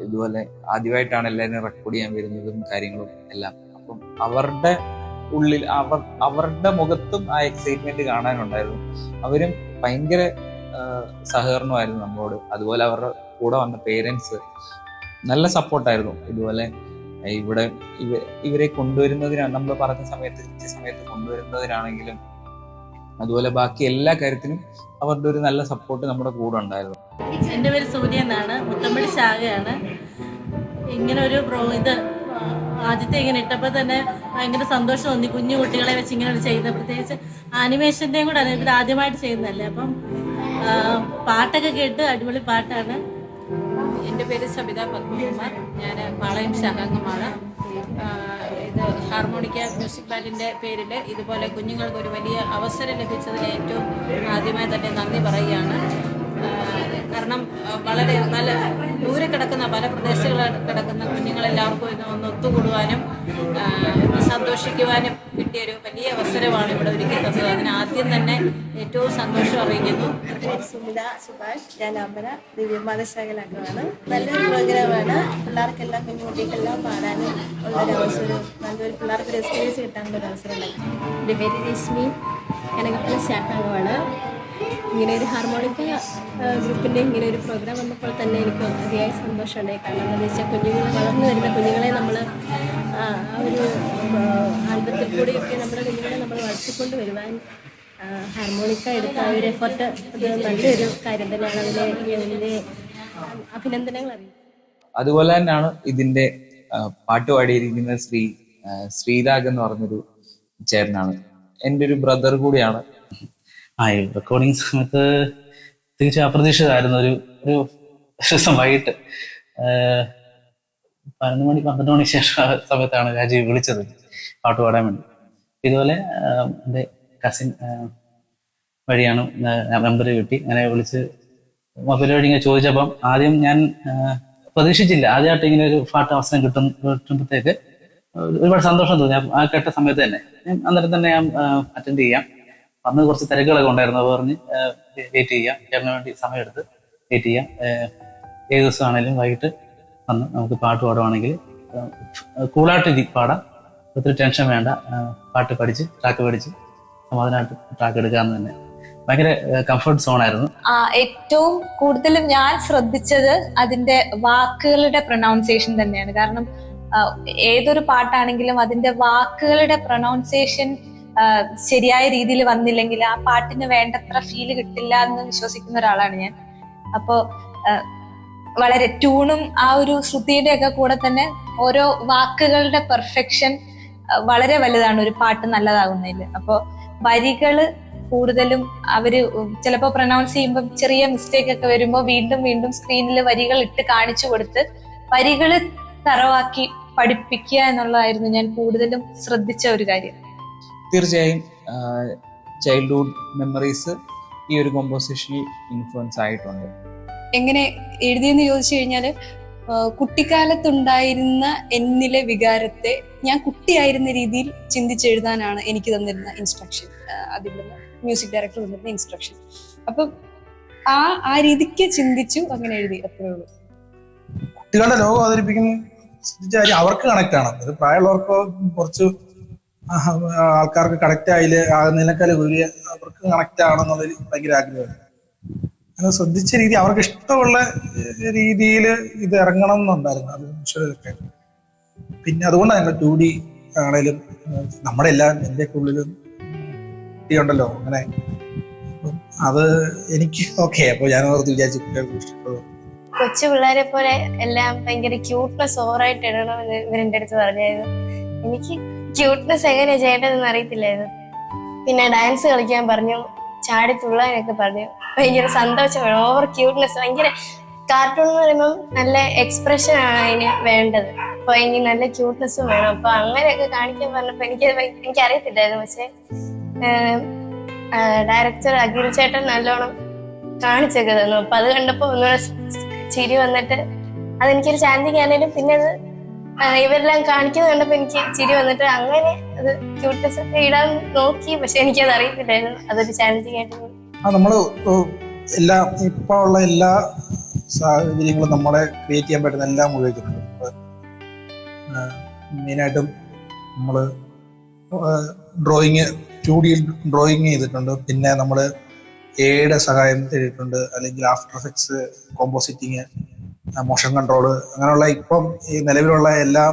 ഇതുപോലെ ആദ്യമായിട്ടാണ് എല്ലാവരും റെക്കോർഡ് ചെയ്യാൻ വരുന്നതും കാര്യങ്ങളും എല്ലാം. അപ്പം അവരുടെ ഉള്ളിൽ അവരുടെ മുഖത്തും ആ എക്സൈറ്റ്മെന്റ് കാണാനുണ്ടായിരുന്നു. അവരും ഭയങ്കര സഹകരണമായിരുന്നു നമ്മളോട്. അതുപോലെ അവരുടെ കൂടെ വന്ന പേരൻസ് നല്ല സപ്പോർട്ടായിരുന്നു. ഇതുപോലെ ഇവിടെ ഇവരെ കൊണ്ടുവരുന്നതിനാണ് നമ്മൾ പറഞ്ഞ സമയത്ത് കൊണ്ടുവരുന്നതിനാണെങ്കിലും അതുപോലെ ബാക്കി എല്ലാ കാര്യത്തിനും അവരുടെ ഒരു നല്ല സപ്പോർട്ട് നമ്മുടെ കൂടെ ഉണ്ടായിരുന്നു. എൻ്റെ പേര് സൂര്യ എന്നാണ്, മുത്തമ്പടി ശാഖയാണ്. ഇങ്ങനെ ഒരു ആദ്യത്തെ ഇങ്ങനെ ഇട്ടപ്പോൾ തന്നെ ഭയങ്കര സന്തോഷം തോന്നി. കുഞ്ഞു കുട്ടികളെ വെച്ച് ഇങ്ങനെ ചെയ്യുന്നത്, പ്രത്യേകിച്ച് ആനിമേഷൻ്റെയും കൂടെ ഇത് ആദ്യമായിട്ട് ചെയ്യുന്നതല്ലേ. അപ്പം പാട്ടൊക്കെ കേട്ട് അടിപൊളി പാട്ടാണ്. എൻ്റെ പേര് സബിത പത്മകുമാർ, ഞാൻ പാളയം ശാഖാംഗമാണ്. ഇത് ഹാർമോണിക്ക മ്യൂസിക് ബാൻഡിൻ്റെ പേരിൽ ഇതുപോലെ കുഞ്ഞുങ്ങൾക്ക് ഒരു വലിയ അവസരം ലഭിച്ചതിൽ ഏറ്റവും ആദ്യമായി തന്നെ നന്ദി പറയുകയാണ്. കാരണം വളരെ നല്ല ദൂരെ കിടക്കുന്ന പല പ്രദേശങ്ങളിൽ കിടക്കുന്ന കുഞ്ഞുങ്ങളെല്ലാവർക്കും ഒന്ന് ഒത്തുകൂടുവാനും സന്തോഷിക്കുവാനും കിട്ടിയൊരു വലിയ അവസരമാണ് ഇവിടെ ഒരുക്കി തന്നത്. അതിന് ആദ്യം തന്നെ ഏറ്റവും സന്തോഷം അറിയിക്കുന്നു. സുമിത സുഭാഷ്, ഞാൻ അമ്പല ദിവ്യമാതശാഖയിലംഗമാണ്. നല്ലൊരു പ്രോഗ്രാമാണ്. പിള്ളേർക്കെല്ലാം കുഞ്ഞുകുട്ടികൾക്കെല്ലാം പാടാനും ഉള്ളൊരു അവസരം, നല്ലൊരു പിള്ളേർക്ക് ഒരു എക്സ്പീരിയൻസ് കിട്ടാനുള്ളൊരു അവസരം ഉണ്ടായിരുന്നു. എൻ്റെ പേര് രശ്മി, കനകപ്പള്ളി ശാഖാംഗമാണ്. ഇങ്ങനെ ഒരു ഹാർമോണിക്ക ഗ്രൂപ്പിൻ്റെ ഇങ്ങനെ ഒരു പ്രോഗ്രാം വന്നപ്പോൾ തന്നെ എനിക്ക് അതിയായ സന്തോഷമുണ്ടായി. കാരണം എന്താണെന്ന് വെച്ചാൽ കുഞ്ഞുങ്ങൾ വളർന്നു വരുന്ന കുഞ്ഞുങ്ങളെ നമ്മൾ ആ ഒരു ആൽബത്തിൽ കൂടെയൊക്കെ നമ്മുടെ കുഞ്ഞുങ്ങളെ നമ്മൾ വളർത്തിക്കൊണ്ട് വരുവാൻ ഹാർമോണിക്ക എടുത്ത ആ ഒരു എഫർട്ട് അത് നല്ലൊരു കാര്യം തന്നെയാണ്. അതിലെ അഭിനന്ദനങ്ങൾ അറിയിക്കും. അതുപോലെ തന്നെയാണ് ഇതിന്റെ പാട്ട് പാടിയിരിക്കുന്ന ശ്രീരാഗ് എന്ന് പറഞ്ഞൊരു ചേട്ടനാണ്. എൻ്റെ ഒരു ബ്രദർ കൂടിയാണ്. ഈ റെക്കോർഡിങ് സമയത്ത് തികച്ചും അപ്രതീക്ഷിതമായിരുന്നു. ഒരു ദിവസം വൈകിട്ട് 11 മണി 12 മണിക്ക് ശേഷം സമയത്താണ് രാജീവ് വിളിച്ചത് പാട്ട് പാടാൻ വേണ്ടി. ഇതുപോലെ എൻ്റെ കസിൻ വഴിയാണ് നമ്പർ കിട്ടി. അങ്ങനെ വിളിച്ച് മൊബൈൽ വഴി ഇങ്ങനെ ചോദിച്ചപ്പം ആദ്യം ഞാൻ പ്രതീക്ഷിച്ചില്ല. ആദ്യമായിട്ട് ഇങ്ങനെ ഒരു പാട്ട് അവസരം കിട്ടുമ്പോഴത്തേക്ക് ഒരുപാട് സന്തോഷം തോന്നി. ആ കേട്ട സമയത്ത് തന്നെ അന്നേരം തന്നെ ഞാൻ അറ്റൻഡ് ചെയ്യാം. അന്ന് കുറച്ച് തിരക്കുകളൊക്കെ ഉണ്ടായിരുന്നു. അപ്പോൾ പറഞ്ഞ് വെയിറ്റ് ചെയ്യാം, ചേട്ടന് വേണ്ടി സമയമെടുത്ത് വെയിറ്റ് ചെയ്യാം, ഏത് ദിവസമാണെങ്കിലും വൈകിട്ട് വന്ന് നമുക്ക് പാട്ട് പാടുവാണെങ്കിൽ കൂളായിട്ട് പാടാം, ഒത്തിരി ടെൻഷൻ വേണ്ട, പാട്ട് പഠിച്ച് ട്രാക്ക് പഠിച്ച് സമാധാനമായിട്ട് ട്രാക്ക് എടുക്കാമെന്ന് തന്നെ ഭയങ്കര കംഫർട്ട് സോണായിരുന്നു. ഏറ്റവും കൂടുതലും ഞാൻ ശ്രദ്ധിച്ചത് അതിന്റെ വാക്കുകളുടെ പ്രൊനൗൺസിയേഷൻ തന്നെയാണ്. കാരണം ഏതൊരു പാട്ടാണെങ്കിലും അതിന്റെ വാക്കുകളുടെ പ്രൊനൗൺസിയേഷൻ ശരിയായ രീതിയിൽ വന്നില്ലെങ്കിൽ ആ പാട്ടിന് വേണ്ടത്ര ഫീല് കിട്ടില്ല എന്ന് വിശ്വസിക്കുന്ന ഒരാളാണ് ഞാൻ. അപ്പോ വളരെ ട്യൂണും ആ ഒരു ശ്രുതിയുടെ ഒക്കെ കൂടെ തന്നെ ഓരോ വാക്കുകളുടെ പെർഫെക്ഷൻ വളരെ വലുതാണ് ഒരു പാട്ട് നല്ലതാകുന്നതിൽ. അപ്പോ വരികള് കൂടുതലും അവര് ചിലപ്പോൾ പ്രൊനൗൺസ് ചെയ്യുമ്പോൾ ചെറിയ മിസ്റ്റേക്ക് ഒക്കെ വരുമ്പോൾ വീണ്ടും വീണ്ടും സ്ക്രീനിൽ വരികൾ ഇട്ട് കാണിച്ചു കൊടുത്ത് വരികള് തറവാക്കി പഠിപ്പിക്കുക എന്നുള്ളതായിരുന്നു ഞാൻ കൂടുതലും ശ്രദ്ധിച്ച ഒരു കാര്യം. തീർച്ചയായും ചൈൽഡ്ഹുഡ് മെമ്മറീസ് ഈ ഒരു കോമ്പോസിഷനിൽ ഇൻഫ്ലുവൻസ് ആയിട്ടുണ്ട്. എങ്ങനെ എഴുതിയെന്ന് ചോദിച്ചു കഴിഞ്ഞാൽ കുട്ടിക്കാലത്തുണ്ടായിരുന്ന എന്നിലെ വികാരത്തെ ഞാൻ കുട്ടിയായിരുന്ന രീതിയിൽ ചിന്തിച്ചെഴുതാനാണ് എനിക്ക് തന്നിരുന്ന ഇൻസ്ട്രക്ഷൻ, അതിലുള്ള മ്യൂസിക് ഡയറക്ടർ തന്നിരുന്ന ഇൻസ്ട്രക്ഷൻ. അപ്പം ആ രീതിക്ക് ചിന്തിച്ചു, അങ്ങനെ എഴുതി, അത്രേ ഉള്ളൂ. കുട്ടികളുടെ ലോകം അവതരിപ്പിക്കുന്ന അവർക്ക് കണക്ട് ആണ്. അത് പ്രായമുള്ളവർക്ക് കുറച്ച് ആൾക്കാർക്ക് കണക്ട് ആകുന്നതിനേക്കാൾ ഉപരി അവർക്ക് കണക്ട് ആണെന്നുള്ളൊരു ഭയങ്കര ആഗ്രഹമാണ്. അങ്ങനെ ശ്രദ്ധിച്ച രീതി അവർക്ക് ഇഷ്ടമുള്ള രീതിയിൽ ഇത് ഇറങ്ങണം എന്നുണ്ടായിരുന്നു. അത് വിഷ്വലൊക്കെ പിന്നെ അതുകൊണ്ടാണ് ഞങ്ങൾ 2D ആണേലും നമ്മുടെ എല്ലാം എൻ്റെയൊക്കെ ഉള്ളിലും കുട്ടിയുണ്ടല്ലോ അങ്ങനെ. അത് എനിക്ക് ഓക്കെ. അപ്പൊ ഞാൻ ഓർത്ത് വിചാരിച്ചു കുട്ടികൾക്ക് ഇഷ്ടപ്പെടും. കൊച്ചു പിള്ളേരെ പോലെ എല്ലാം ഭയങ്കര ക്യൂട്ട്നെസ് ഓവറായിട്ട് ഇടണമെന്ന് ഇവരെന്റെ അടുത്ത് പറഞ്ഞായിരുന്നു. എനിക്ക് ക്യൂട്ട്നെസ് എങ്ങനെയാ ചെയ്യേണ്ടതെന്ന് അറിയത്തില്ലായിരുന്നു. പിന്നെ ഡാൻസ് കളിക്കാൻ പറഞ്ഞു, ചാടി തുള്ളാനൊക്കെ പറഞ്ഞു. ഭയങ്കര സന്തോഷം വേണം. ഓവർ ക്യൂട്ട്നെസ്, ഭയങ്കര കാർട്ടൂൺ എന്ന് പറയുമ്പോൾ നല്ല എക്സ്പ്രഷൻ ആണ് അതിന് വേണ്ടത്. അപ്പൊ എനിക്ക് നല്ല ക്യൂട്ട്നെസ്സും വേണം. അപ്പൊ അങ്ങനെയൊക്കെ കാണിക്കാൻ പറഞ്ഞപ്പോ എനിക്കറിയത്തില്ലായിരുന്നു. പക്ഷെ ഡയറക്ടർ അഖിൽ ചേട്ടൻ നല്ലോണം കാണിച്ചൊക്കെ തന്നു. അപ്പൊ അത് കണ്ടപ്പോ ഒന്നുകൂടെ ചിരി വന്നിട്ട് അതെനിക്കൊരു ചാലഞ്ചിങ് ആണെങ്കിലും പിന്നെ അത് ഇവരെല്ലാം കാണിക്കുന്നത് കണ്ടപ്പോ എനിക്ക് ചിരി വന്നിട്ട് അങ്ങനെ അത് ക്യൂട്ട്നെസ് ഒക്കെ ഇടാൻ നോക്കി. പക്ഷെ എനിക്കത് അറിയത്തില്ലായിരുന്നു അതൊരു ചാലഞ്ചിങ് ആയിട്ട്. നമ്മള് എല്ലാ ഇപ്പൊ ഉള്ള എല്ലാ സാഹചര്യങ്ങളും നമ്മളെ ക്രിയേറ്റ് ചെയ്യാൻ പറ്റുന്ന എല്ലാം ഉപയോഗിക്കുന്നുണ്ട്. മെയിനായിട്ടും നമ്മള് ഡ്രോയിങ് 2D ഡ്രോയിങ് ചെയ്തിട്ടുണ്ട്. പിന്നെ നമ്മള് എയുടെ സഹായം തേടിയിട്ടുണ്ട്. അല്ലെങ്കിൽ ആഫ്റ്റർ എഫക്ട്സ്, കോമ്പോസിറ്റിങ്, മോഷൻ കൺട്രോള്, അങ്ങനെയുള്ള ഇപ്പം ഈ നിലവിലുള്ള എല്ലാ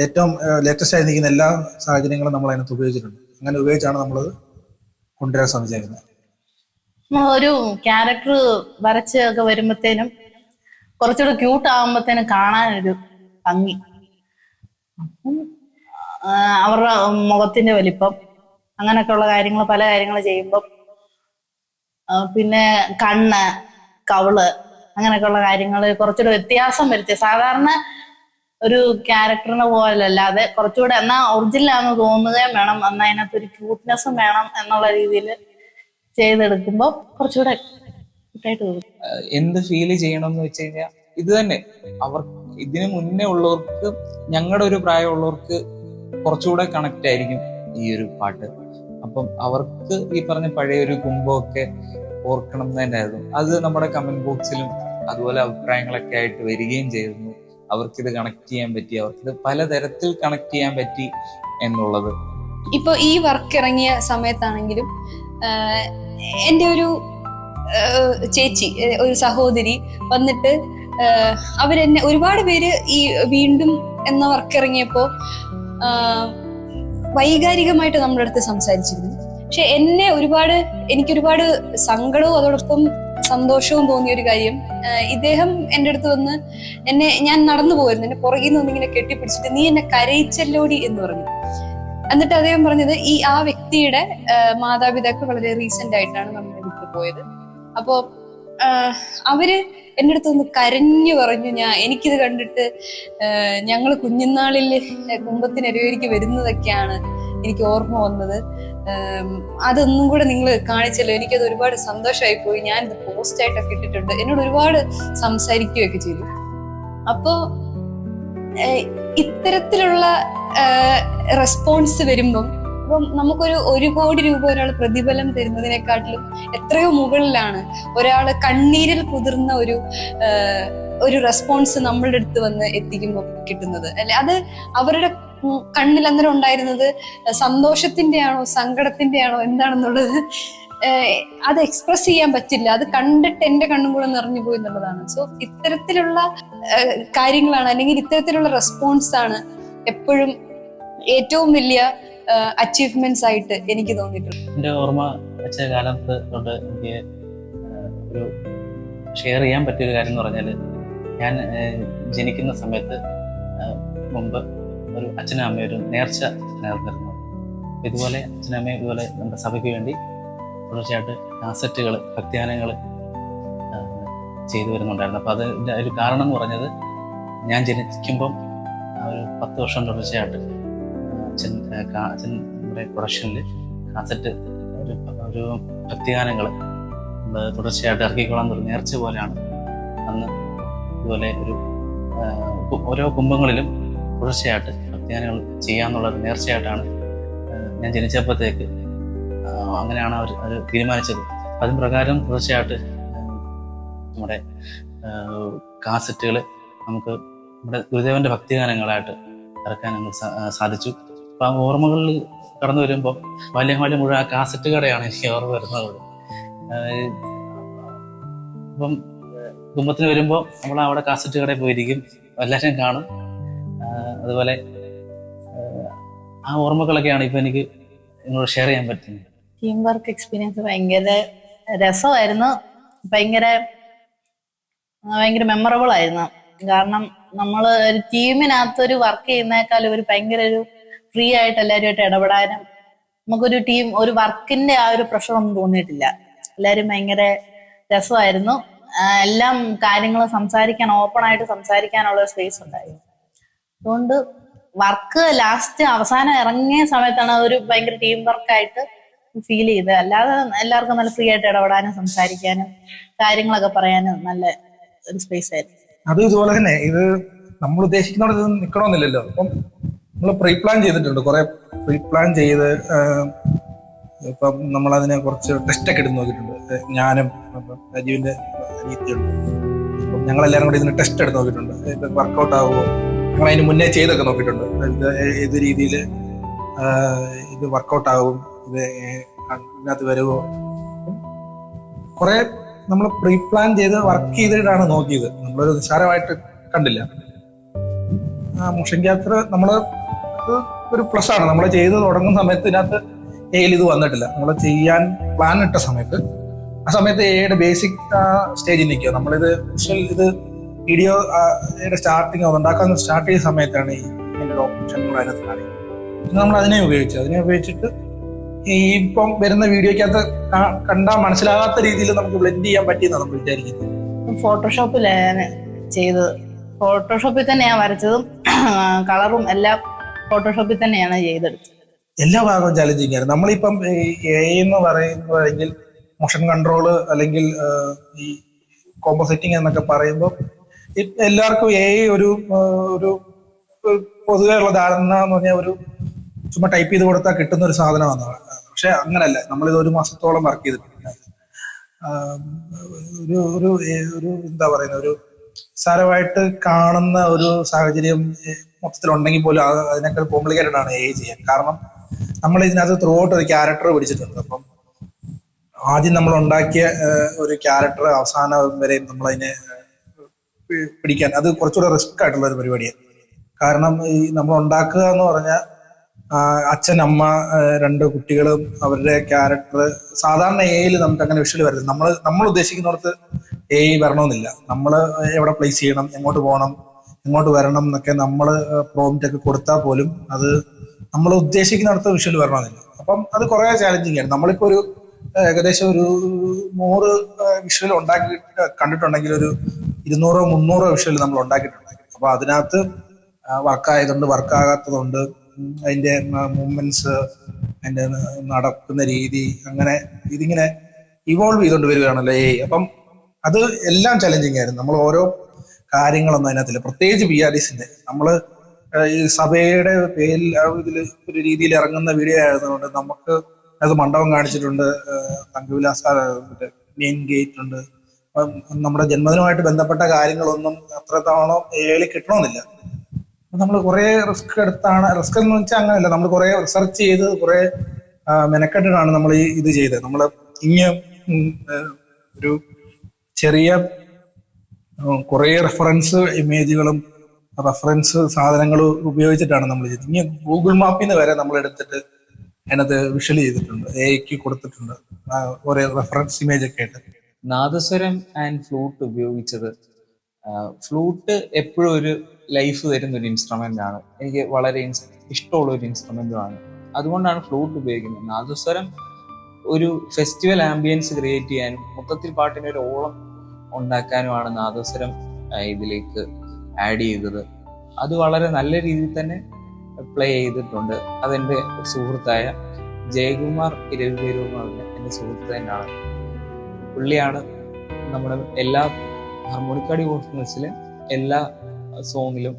ഏറ്റവും ലേറ്റസ്റ്റ് ആയി നിൽക്കുന്ന എല്ലാ സാഹചര്യങ്ങളും നമ്മൾ അതിനകത്ത് ഉപയോഗിച്ചിട്ടുണ്ട്. അങ്ങനെ ഉപയോഗിച്ചാണ് നമ്മളത് കൊണ്ടുവരാൻ ശ്രമിച്ചേക്കുന്നത്. ഒരു ക്യാരക്ടർ വരച്ച് ഒക്കെ വരുമ്പോഴത്തേനും കുറച്ചുകൂടെ ക്യൂട്ട് ആകുമ്പോഴത്തേനും കാണാനൊരു ഭംഗി. അവരുടെ മുഖത്തിന്റെ വലിപ്പം അങ്ങനെയൊക്കെയുള്ള കാര്യങ്ങൾ, പല കാര്യങ്ങൾ ചെയ്യുമ്പം പിന്നെ കണ്ണ്, കവിള്, അങ്ങനെയൊക്കെയുള്ള കാര്യങ്ങൾ കുറച്ചുകൂടെ വ്യത്യാസം വരുത്തി. സാധാരണ ഒരു ക്യാരക്ടറിനെ പോലല്ലാതെ കുറച്ചുകൂടെ എന്നാ ഒറിജിനലാണെന്ന് തോന്നുകയും വേണം, എന്നാൽ അതിനകത്ത് ഒരു ക്യൂട്ട്നെസ്സും വേണം എന്നുള്ള രീതിയിൽ ചെയ്തെടുക്കുമ്പോൾ കുറച്ചുകൂടെ ഇതായിട്ട് തോന്നും. എന്ത് ഫീല് ചെയ്യണം എന്ന് വെച്ച് കഴിഞ്ഞാൽ ഇത് തന്നെ ഇതിനു മുന്നേ ഉള്ളവർക്ക്, ഞങ്ങളുടെ ഒരു പ്രായമുള്ളവർക്ക് കുറച്ചുകൂടെ കണക്റ്റ് ആയിരിക്കും ഈ ഒരു പാട്ട്. അപ്പം അവർക്ക് ഈ പറഞ്ഞ പഴയ ഒരു കുംഭമൊക്കെ ഓർക്കണം എന്ന് തന്നെയായിരുന്നു. അത് നമ്മുടെ കമന്റ് ബോക്സിലും അതുപോലെ അഭിപ്രായങ്ങളൊക്കെ ആയിട്ട് വരികയും ചെയ്തിരുന്നു. അവർക്കിത് കണക്ട് ചെയ്യാൻ പറ്റി, അവർക്കിത് പലതരത്തിൽ കണക്ട് ചെയ്യാൻ പറ്റി എന്നുള്ളത്. ഇപ്പൊ ഈ വർക്ക് ഇറങ്ങിയ സമയത്താണെങ്കിലും എൻ്റെ ഒരു ചേച്ചി, ഒരു സഹോദരി വന്നിട്ട് അവരെന്നെ ഒരുപാട് പേര് ഈ വീണ്ടും എന്ന വർക്ക് ഇറങ്ങിയപ്പോ വൈകാരികമായിട്ട് നമ്മുടെ അടുത്ത് സംസാരിച്ചിരുന്നു. പക്ഷെ എനിക്കൊരുപാട് സങ്കടവും അതോടൊപ്പം സന്തോഷവും തോന്നിയ ഒരു കാര്യം, ഇദ്ദേഹം എൻ്റെ അടുത്ത് വന്ന് ഞാൻ നടന്നു പോയിരുന്നു, എന്നെ പുറകിൽ നിന്ന് ഇങ്ങനെ കെട്ടിപ്പിടിച്ചിട്ട് നീ എന്നെ കരയിച്ചല്ലോടി എന്ന് പറഞ്ഞു. എന്നിട്ട് അദ്ദേഹം പറഞ്ഞത് ആ വ്യക്തിയുടെ മാതാപിതാക്കൾ വളരെ റീസെന്റ് ആയിട്ടാണ് നമ്മളെ വിട്ടു പോയത്. അപ്പോ അവര് എൻ്റെ അടുത്ത് ഒന്ന് കരഞ്ഞു പറഞ്ഞു, എനിക്കിത് കണ്ടിട്ട് ഞങ്ങള് കുഞ്ഞുനാളിൽ കുമ്പത്തിനരുവേരിക്ക് വരുന്നതൊക്കെയാണ് എനിക്ക് ഓർമ്മ വന്നത്, അതൊന്നും കൂടെ നിങ്ങൾ കാണിച്ചല്ലോ, എനിക്കത് ഒരുപാട് സന്തോഷമായി പോയി, ഞാനിത് പോസ്റ്റായിട്ടൊക്കെ ഇട്ടിട്ടുണ്ട്, എന്നോട് ഒരുപാട് സംസാരിക്കുകയൊക്കെ ചെയ്തു. അപ്പോ ഇത്തരത്തിലുള്ള റെസ്പോൺസ് വരുമ്പം ഇപ്പം നമുക്കൊരു 1 കോടി രൂപ ഒരാൾ പ്രതിഫലം തരുന്നതിനെക്കാട്ടിലും എത്രയോ മുകളിലാണ് ഒരാള് കണ്ണീരിൽ കുതിർന്ന ഒരു റെസ്പോൺസ് നമ്മളുടെ അടുത്ത് വന്ന് എത്തിക്കുമ്പോൾ കിട്ടുന്നത് അല്ലെ. അത് അവരുടെ കണ്ണിൽ അന്നേരം ഉണ്ടായിരുന്നത് സന്തോഷത്തിന്റെ ആണോ സങ്കടത്തിന്റെ ആണോ എന്താണെന്നുള്ളത് അത് എക്സ്പ്രസ് ചെയ്യാൻ പറ്റില്ല. അത് കണ്ടിട്ട് എന്റെ കണ്ണും കൂടെ നിറഞ്ഞു പോയി എന്നുള്ളതാണ്. സോ ഇത്തരത്തിലുള്ള കാര്യങ്ങളാണ്, അല്ലെങ്കിൽ ഇത്തരത്തിലുള്ള റെസ്പോൺസ് ആണ് എപ്പോഴും ഏറ്റവും വലിയ അച്ചീവ്മെന്റ്സ് ആയിട്ട് എനിക്ക് തോന്നിയിട്ടുണ്ട്. എൻ്റെ ഓർമ്മ വെച്ച കാലത്ത് തൊട്ട് എനിക്ക് ഒരു ഷെയർ ചെയ്യാൻ പറ്റിയൊരു കാര്യം എന്ന് പറഞ്ഞാൽ, ഞാൻ ജനിക്കുന്ന സമയത്ത് മുമ്പ് ഒരു അച്ഛനും അമ്മയും ഒരു നേർച്ച നേർന്നിരുന്നു. ഇതുപോലെ അച്ഛനും അമ്മയും ഇതുപോലെ നമ്മുടെ സഭയ്ക്ക് വേണ്ടി തുടർച്ചയായിട്ട് കാസറ്റുകൾ, ഭക്തിഗാനങ്ങൾ ചെയ്തു വരുന്നുണ്ടായിരുന്നു. അപ്പോൾ അതിൻ്റെ ഒരു കാരണം എന്ന് പറഞ്ഞത്, ഞാൻ ജനിക്കുമ്പം ഒരു 10 വർഷം തുടർച്ചയായിട്ട് അച്ഛൻ്റെ പ്രൊഡക്ഷനിൽ കാസറ്റ് ഒരു ഭക്തിഗാനങ്ങൾ തുടർച്ചയായിട്ട് ഇറക്കിക്കൊള്ളാൻ ഒരു നേർച്ച പോലെയാണ് അന്ന്. ഇതുപോലെ ഓരോ കുംഭങ്ങളിലും തുടർച്ചയായിട്ട് ഭക്തിഗാനങ്ങൾ ചെയ്യാന്നുള്ളൊരു നേർച്ചയായിട്ടാണ് ഞാൻ ജനിച്ചപ്പോഴത്തേക്ക് അങ്ങനെയാണ് അവർ തീരുമാനിച്ചത്. അതിന് പ്രകാരം തുടർച്ചയായിട്ട് നമ്മുടെ കാസറ്റുകൾ നമുക്ക് നമ്മുടെ ഗുരുദേവന്റെ ഭക്തിഗാനങ്ങളായിട്ട് ഇറക്കാൻ നമുക്ക് സാധിച്ചു. അപ്പം ആ ഓർമ്മകളിൽ കടന്നു വരുമ്പോൾ ബാല്യകാലം മുഴുവൻ ആ കാസറ്റ് കടയാണ് എനിക്ക് ഓർമ്മ വരുന്നത്. ഇപ്പം കുടുംബത്തിന് വരുമ്പോൾ നമ്മൾ അവിടെ കാസറ്റ് കടയിൽ പോയിരിക്കും, എല്ലാവരും കാണും. അതുപോലെ ആ ഓർമ്മകളൊക്കെയാണ് ഇപ്പം എനിക്ക് നിങ്ങളോട് ഷെയർ ചെയ്യാൻ പറ്റുന്നത്. ടീം വർക്ക് എക്സ്പീരിയൻസ് ഭയങ്കര രസമായിരുന്നു, ഭയങ്കര മെമ്മറബിൾ ആയിരുന്നു. കാരണം നമ്മൾ ഒരു ടീമിനകത്തൊരു വർക്ക് ചെയ്യുന്നേക്കാൾ ഒരു ഭയങ്കര ഒരു ഫ്രീ ആയിട്ട് എല്ലാവരുമായിട്ട് ഇടപെടാനും നമുക്കൊരു ഒരു വർക്കിന്റെ ആ ഒരു പ്രഷറൊന്നും തോന്നിയിട്ടില്ല. എല്ലാവരും ഭയങ്കര രസമായിരുന്നു. എല്ലാം കാര്യങ്ങളും സംസാരിക്കാൻ, ഓപ്പൺ ആയിട്ട് സംസാരിക്കാനുള്ള സ്പേസ് ഉണ്ടായിരുന്നു. അതുകൊണ്ട് വർക്ക് ലാസ്റ്റ് അവസാനം ഇറങ്ങിയ സമയത്താണ് ഒരു ഭയങ്കര ടീം വർക്കായിട്ട് ഫീൽ ചെയ്തത്. അല്ലാതെ എല്ലാവർക്കും നല്ല ഫ്രീ ആയിട്ട് ഇടപെടാനും സംസാരിക്കാനും കാര്യങ്ങളൊക്കെ പറയാനും നല്ല ഒരു സ്പേസ് ആയിരുന്നു. അത് ഇതുപോലെ തന്നെ ഇത് നമ്മൾ ഉദ്ദേശിക്കുന്നവിടെ ഇത് നിൽക്കണമെന്നില്ലല്ലോ. അപ്പം നമ്മൾ പ്രീ പ്ലാൻ ചെയ്തിട്ടുണ്ട്, കുറെ പ്രീ പ്ലാൻ ചെയ്ത് ഇപ്പം നമ്മളതിനെ കുറച്ച് ടെസ്റ്റൊക്കെ എടുത്ത് നോക്കിയിട്ടുണ്ട്. ഞാനും രാജീവിന്റെ അനിയത്തിയുണ്ട്, അപ്പം ഞങ്ങളെല്ലാവരും കൂടി ഇതിന് ടെസ്റ്റ് എടുത്ത് നോക്കിയിട്ടുണ്ട്. ഇത് വർക്കൗട്ട് ആവുമോ, ഞങ്ങൾ അതിന് മുന്നേ ചെയ്തൊക്കെ നോക്കിയിട്ടുണ്ട്. ഇത് ഏത് രീതിയിൽ ഇത് വർക്കൗട്ട് ആവും, ഇത് ഇതിനകത്ത് വരുമോ. കുറെ നമ്മൾ പ്രീ പ്ലാൻ ചെയ്ത് വർക്ക് ചെയ്തിട്ടാണ് നോക്കിയത്. നമ്മളൊരു നിസ്സാരമായിട്ട് കണ്ടില്ല. മോഷൻ ക്യാപ്ചർ നമ്മള് ഒരു പ്ലസ് ആണ്. നമ്മൾ ചെയ്ത് തുടങ്ങുന്ന സമയത്ത് ഇതിനകത്ത് ഇത് വന്നിട്ടില്ല. നമ്മൾ ചെയ്യാൻ പ്ലാൻ ഇട്ട സമയത്ത് ആ സമയത്ത് എയുടെ ബേസിക് സ്റ്റേജിൽ നിൽക്കുക. നമ്മളിത് വിഷ്വൽ ഇത് വീഡിയോ സ്റ്റാർട്ടിങ് ഉണ്ടാക്കാൻ സ്റ്റാർട്ട് ചെയ്ത സമയത്താണ് ഇങ്ങനെ ഒരു ഓപ്ഷനുകൾ അതിനകത്ത് കാണിക്കുന്നത്. നമ്മൾ അതിനെ ഉപയോഗിച്ചിട്ട് ഈ ഇപ്പം വരുന്ന വീഡിയോക്കകത്ത് കണ്ടാൽ മനസ്സിലാകാത്ത രീതിയിൽ നമുക്ക് ബ്ലെൻഡ് ചെയ്യാൻ പറ്റിയെന്നാണ് നമ്മൾ വിചാരിക്കുന്നത്. ഫോട്ടോഷോപ്പിലാണ് ചെയ്തത്. ഫോട്ടോഷോപ്പിൽ തന്നെയാണ് വരച്ചതും കളറും എല്ലാം ഫോട്ടോഷോപ്പിൽ തന്നെയാണ് ചെയ്തെടുത്തത്. എല്ലാ ഭാഗവും ചാലഞ്ചിങ് ആയിരുന്നു. നമ്മളിപ്പം എന്ന് പറയുന്നതെങ്കിൽ മോഷൻ കൺട്രോള് അല്ലെങ്കിൽ ഈ കോമ്പോസിറ്റിങ് എന്നൊക്കെ പറയുമ്പോൾ എല്ലാവർക്കും ഒരു പൊതുവെ ഉള്ള ധാരണ എന്ന് പറഞ്ഞാൽ ഒരു ചുമ്മാ ടൈപ്പ് ചെയ്ത് കൊടുത്താൽ കിട്ടുന്ന ഒരു സാധനമാണ്. പക്ഷെ അങ്ങനല്ല. നമ്മളിത് 1 മാസത്തോളം വർക്ക് ചെയ്തിട്ടുണ്ട്. ഒരു എന്താ പറയുന്ന ഒരു സാരമായിട്ട് കാണുന്ന ഒരു സാഹചര്യം മൊത്തത്തിലുണ്ടെങ്കിൽ പോലും അതിനേക്കാൾ കോംപ്ലിക്കേറ്റഡ് ആണ് ചെയ്യാൻ. കാരണം നമ്മൾ ഇതിനകത്ത് ത്രൂ ഔട്ട് ഒരു ക്യാരക്ടർ പിടിച്ചിട്ടുണ്ട്. അപ്പം ആദ്യം നമ്മൾ ഉണ്ടാക്കിയ ഒരു ക്യാരക്ടർ അവസാനം വരെ നമ്മളതിനെ പിടിക്കാൻ അത് കുറച്ചുകൂടെ റിസ്ക് ആയിട്ടുള്ള ഒരു പരിപാടിയാണ്. കാരണം ഈ നമ്മൾ ഉണ്ടാക്കുക എന്ന് പറഞ്ഞാൽ അച്ഛൻ അമ്മ 2 കുട്ടികളും അവരുടെ ക്യാരക്ടർ സാധാരണ എയിൽ നമുക്ക് അങ്ങനെ വിഷ്വൽ വരുന്നത് നമ്മൾ ഉദ്ദേശിക്കുന്നിടത്ത് എ വരണമെന്നില്ല. നമ്മൾ എവിടെ പ്ലേസ് ചെയ്യണം, എങ്ങോട്ട് പോകണം, എങ്ങോട്ട് വരണം എന്നൊക്കെ നമ്മൾ പ്രോംപ്റ്റ് ഒക്കെ കൊടുത്താൽ പോലും അത് നമ്മൾ ഉദ്ദേശിക്കുന്നിടത്ത് വിഷ്വൽ വരണമെന്നില്ല. അപ്പം അത് കുറെ ചാലഞ്ചിങ് ആണ്. നമ്മളിപ്പോൾ ഒരു ഏകദേശം ഒരു 100 വിഷ്വൽ ഉണ്ടാക്കി കണ്ടിട്ടുണ്ടെങ്കിൽ ഒരു 200-300 വിഷ്വൽ നമ്മൾ ഉണ്ടാക്കിയിട്ടുണ്ട്. അപ്പൊ അതിനകത്ത് വർക്കായതുണ്ട്, വർക്കാകാത്തതുണ്ട്, അതിന്റെ മൂവ്മെന്റ്സ്, അതിന്റെ നടക്കുന്ന രീതി, അങ്ങനെ ഇതിങ്ങനെ ഇവോൾവ് ചെയ്തുകൊണ്ട് വരികയാണല്ലോ അപ്പം അത് എല്ലാം ചലഞ്ചിങ് ആയിരുന്നു. നമ്മൾ ഓരോ കാര്യങ്ങളൊന്നും അതിനകത്തില്ല. പ്രത്യേകിച്ച് BRDസിന്റെ നമ്മള് ഈ സഭയുടെ പേരിൽ ഇതിൽ ഒരു രീതിയിൽ ഇറങ്ങുന്ന വീഡിയോ ആയതുകൊണ്ട് നമുക്ക് അത് മണ്ഡപം കാണിച്ചിട്ടുണ്ട്, തങ്കവിലാസ മെയിൻ ഗേറ്റ് ഉണ്ട്. നമ്മുടെ ജന്മദിനമായിട്ട് ബന്ധപ്പെട്ട കാര്യങ്ങളൊന്നും അത്രത്തോളം ഏളി കിട്ടണമെന്നില്ല. നമ്മൾ കുറെ റിസ്ക് എന്ന് വെച്ചാൽ അങ്ങനെയല്ല, നമ്മൾ കുറെ റിസർച്ച് ചെയ്ത് കുറെ മെനക്കെട്ടിട്ടാണ് നമ്മൾ ഇത് ചെയ്തത്. നമ്മൾ ഒരു ചെറിയ കുറെ റെഫറൻസ് ഇമേജുകളും റെഫറൻസ് സാധനങ്ങളും ഉപയോഗിച്ചിട്ടാണ് നമ്മൾ ചെയ്തത്. ഇനി ഗൂഗിൾ മാപ്പിൽ നിന്ന് വരെ നമ്മൾ എടുത്തിട്ട് അതിനകത്ത് വിഷ്വൽ ചെയ്തിട്ടുണ്ട്, എക്ക് കൊടുത്തിട്ടുണ്ട് കുറെ റെഫറൻസ് ഇമേജ് ഒക്കെ ആയിട്ട്. നാദസ്വരം ആൻഡ് ഫ്ലൂട്ട് ഉപയോഗിച്ചത്, ഫ്ലൂട്ട് എപ്പോഴും ഒരു ലൈഫ് തരുന്ന ഒരു ഇൻസ്ട്രുമെന്റ് ആണ്. എനിക്ക് വളരെ ഇഷ്ടമുള്ള ഒരു ഇൻസ്ട്രുമെന്റുമാണ്. അതുകൊണ്ടാണ് ഫ്ലൂട്ട് ഉപയോഗിക്കുന്നത്. നാദസ്വരം ഒരു ഫെസ്റ്റിവൽ ആംബിയൻസ് ക്രിയേറ്റ് ചെയ്യാനും മൊത്തത്തിൽ പാട്ടിന് ഒരു ഓളം ഉണ്ടാക്കാനുമാണ് നാദസ്വരം ഇതിലേക്ക് ആഡ് ചെയ്തത്. അത് വളരെ നല്ല രീതിയിൽ തന്നെ പ്ലേ ചെയ്തിട്ടുണ്ട്. അതെൻ്റെ സുഹൃത്തായ ജയകുമാർ ഇരവിപേരൂർ എന്ന് പറഞ്ഞ എൻ്റെ സുഹൃത്ത് തന്നെയാണ്. പുള്ളിയാണ് നമ്മുടെ എല്ലാ ഹാർമോണിക്കാടി കോൺഫറൻസിലെ എല്ലാ സോങ്ങിലും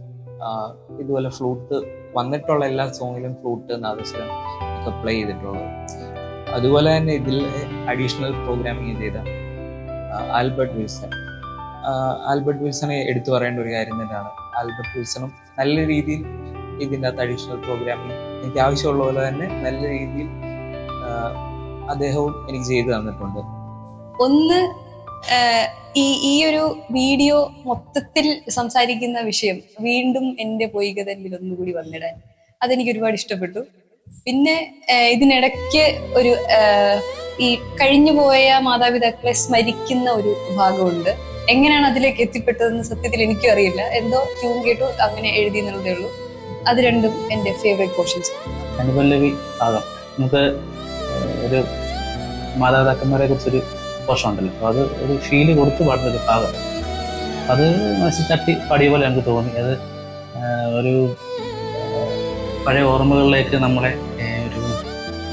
ഇതുപോലെ ഫ്ലൂട്ട് വന്നിട്ടുള്ള എല്ലാ സോങ്ങിലും ഫ്ലൂട്ട് നാദസ്വരം ഒക്കെ പ്ലേ ചെയ്തിട്ടുള്ളത്. അതുപോലെ തന്നെ ഇതിൽ അഡീഷണൽ പ്രോഗ്രാമിങ് ചെയ്ത ആൽബർട്ട് വിൽസണെ എടുത്തു പറയേണ്ട ഒരു കാര്യം തന്നെയാണ്. ആൽബർട്ട് വിൽസണും നല്ല രീതിയിൽ ഇതിൻ്റെ അകത്ത് അഡീഷണൽ പ്രോഗ്രാമിങ് എനിക്ക് ആവശ്യമുള്ള പോലെ തന്നെ നല്ല രീതിയിൽ അദ്ദേഹവും എനിക്ക് ചെയ്തു തന്നിട്ടുണ്ട്. ഒന്ന് ഈ ഒരു വീഡിയോ മൊത്തത്തിൽ സംസാരിക്കുന്ന വിഷയം വീണ്ടും എൻ്റെ പൊയ്കതന്നിൽ ഒന്നുകൂടി വന്നിടാൻ അതെനിക്ക് ഒരുപാട് ഇഷ്ടപ്പെട്ടു. പിന്നെ ഇതിനിടയ്ക്ക് ഒരു ഈ കഴിഞ്ഞുപോയ മാതാപിതാക്കളെ സ്മരിക്കുന്ന ഒരു ഭാഗമുണ്ട്. എങ്ങനെയാണ് അതിലേക്ക് എത്തിപ്പെട്ടതെന്ന് സത്യത്തിൽ എനിക്കും അറിയില്ല. എന്തോ ട്യൂൺ കേട്ടു അങ്ങനെ എഴുതി എന്നുള്ളതേ ഉള്ളൂ. അത് രണ്ടും എൻ്റെ ഫേവറേറ്റ് പോർഷൻസ്. അനുപല്ലവി ഭാഗം നമുക്ക് ഒരു മാതാപിതാക്കന്മാരെ കുറിച്ചൊരു പോർഷൻ ഉണ്ടല്ലോ, അപ്പോൾ അത് ഒരു ഫീല് കൊടുത്ത് പാടുന്നൊരു ഭാഗം. അത് മനസ്സിൽ തട്ടി പാടിയ പോലെ നമുക്ക് തോന്നി. അത് ഒരു പഴയ ഓർമ്മകളിലേക്ക് നമ്മളെ ഒരു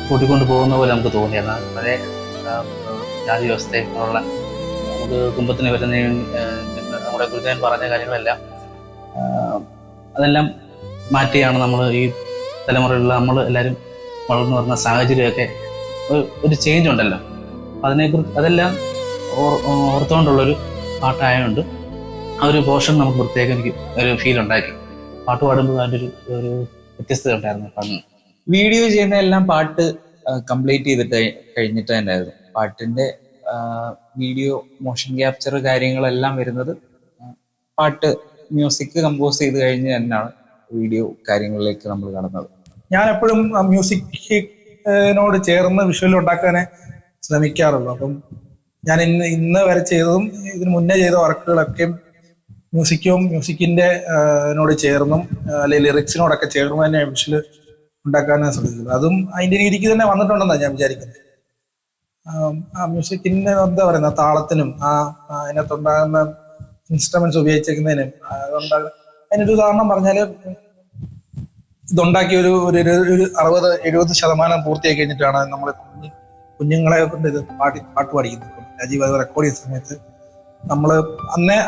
കൂട്ടിക്കൊണ്ട് പോകുന്ന പോലെ നമുക്ക് തോന്നി. എന്നാൽ പഴയ ജാതി വ്യവസ്ഥയുള്ള നമുക്ക് കുടുംബത്തിന് വരുന്ന നമ്മുടെ ഗുരുദേവൻ പറഞ്ഞ കാര്യങ്ങളെല്ലാം അതെല്ലാം മാറ്റിയാണ് നമ്മൾ ഈ തലമുറയിലുള്ള നമ്മൾ എല്ലാവരും വളർന്നു വരുന്ന സാഹചര്യമൊക്കെ ഒരു ചേഞ്ച് ഉണ്ടല്ലോ. അതിനെക്കുറിച്ച് അതെല്ലാം ഓർത്തുകൊണ്ടുള്ളൊരു പാട്ടായതുകൊണ്ട് ആ ഒരു പോർഷൻ നമുക്ക് പ്രത്യേകം എനിക്ക് ഒരു ഫീൽ ഉണ്ടാക്കി. പാട്ട് പാടുമ്പോൾ അതിൻ്റെ ഒരു വ്യത്യസ്തത ഉണ്ടായിരുന്നു പാടുന്നു. വീഡിയോ ചെയ്യുന്ന എല്ലാം പാട്ട് കംപ്ലീറ്റ് ചെയ്തിട്ട് കഴിഞ്ഞിട്ട് തന്നെയായിരുന്നു. പാട്ടിന്റെ വീഡിയോ മോഷൻ ക്യാപ്ചർ കാര്യങ്ങളെല്ലാം വരുന്നത് പാട്ട് മ്യൂസിക് കമ്പോസ് ചെയ്ത് കഴിഞ്ഞ് തന്നെയാണ് വീഡിയോ കാര്യങ്ങളിലേക്ക് നമ്മൾ കടന്നത്. ഞാൻ എപ്പോഴും മ്യൂസിക്കിനോട് ചേർന്ന് വിഷ്വൽ ഉണ്ടാക്കാനേ ശ്രമിക്കാറുള്ളൂ. അപ്പം ഞാൻ ഇന്ന് വരെ ചെയ്തതും ഇതിന് മുന്നേ ചെയ്ത വർക്കുകളൊക്കെയും മ്യൂസിക്കിന്റെ നോട് ചേർന്നും അല്ലെങ്കിൽ ലിറിക്സിനോടൊക്കെ ചേർന്ന് തന്നെ വിഷ്വൽ ഉണ്ടാക്കാനാണ് ശ്രമിക്കുന്നത്. അതും അതിന്റെ രീതിക്ക് തന്നെ വന്നിട്ടുണ്ടെന്നാണ് ഞാൻ വിചാരിക്കുന്നത്. ആ മ്യൂസിക്കിന്റെ എന്താ പറയുന്ന താളത്തിനും അതിനകത്തുണ്ടാകുന്ന ഇൻസ്ട്രുമെന്റ്സ് ഉപയോഗിച്ചിരിക്കുന്നതിനും അതിനൊരു ഉദാഹരണം പറഞ്ഞാല് ഇതുണ്ടാക്കി ഒരു 60-70% പൂർത്തിയാക്കി കഴിഞ്ഞിട്ടാണ് നമ്മൾ കുഞ്ഞുങ്ങളെ കൊണ്ട് ഇത് പാട്ട് പഠിക്കുന്നത്. രാജീവ് അത് റെക്കോർഡ് ചെയ്ത സമയത്ത് നമ്മള്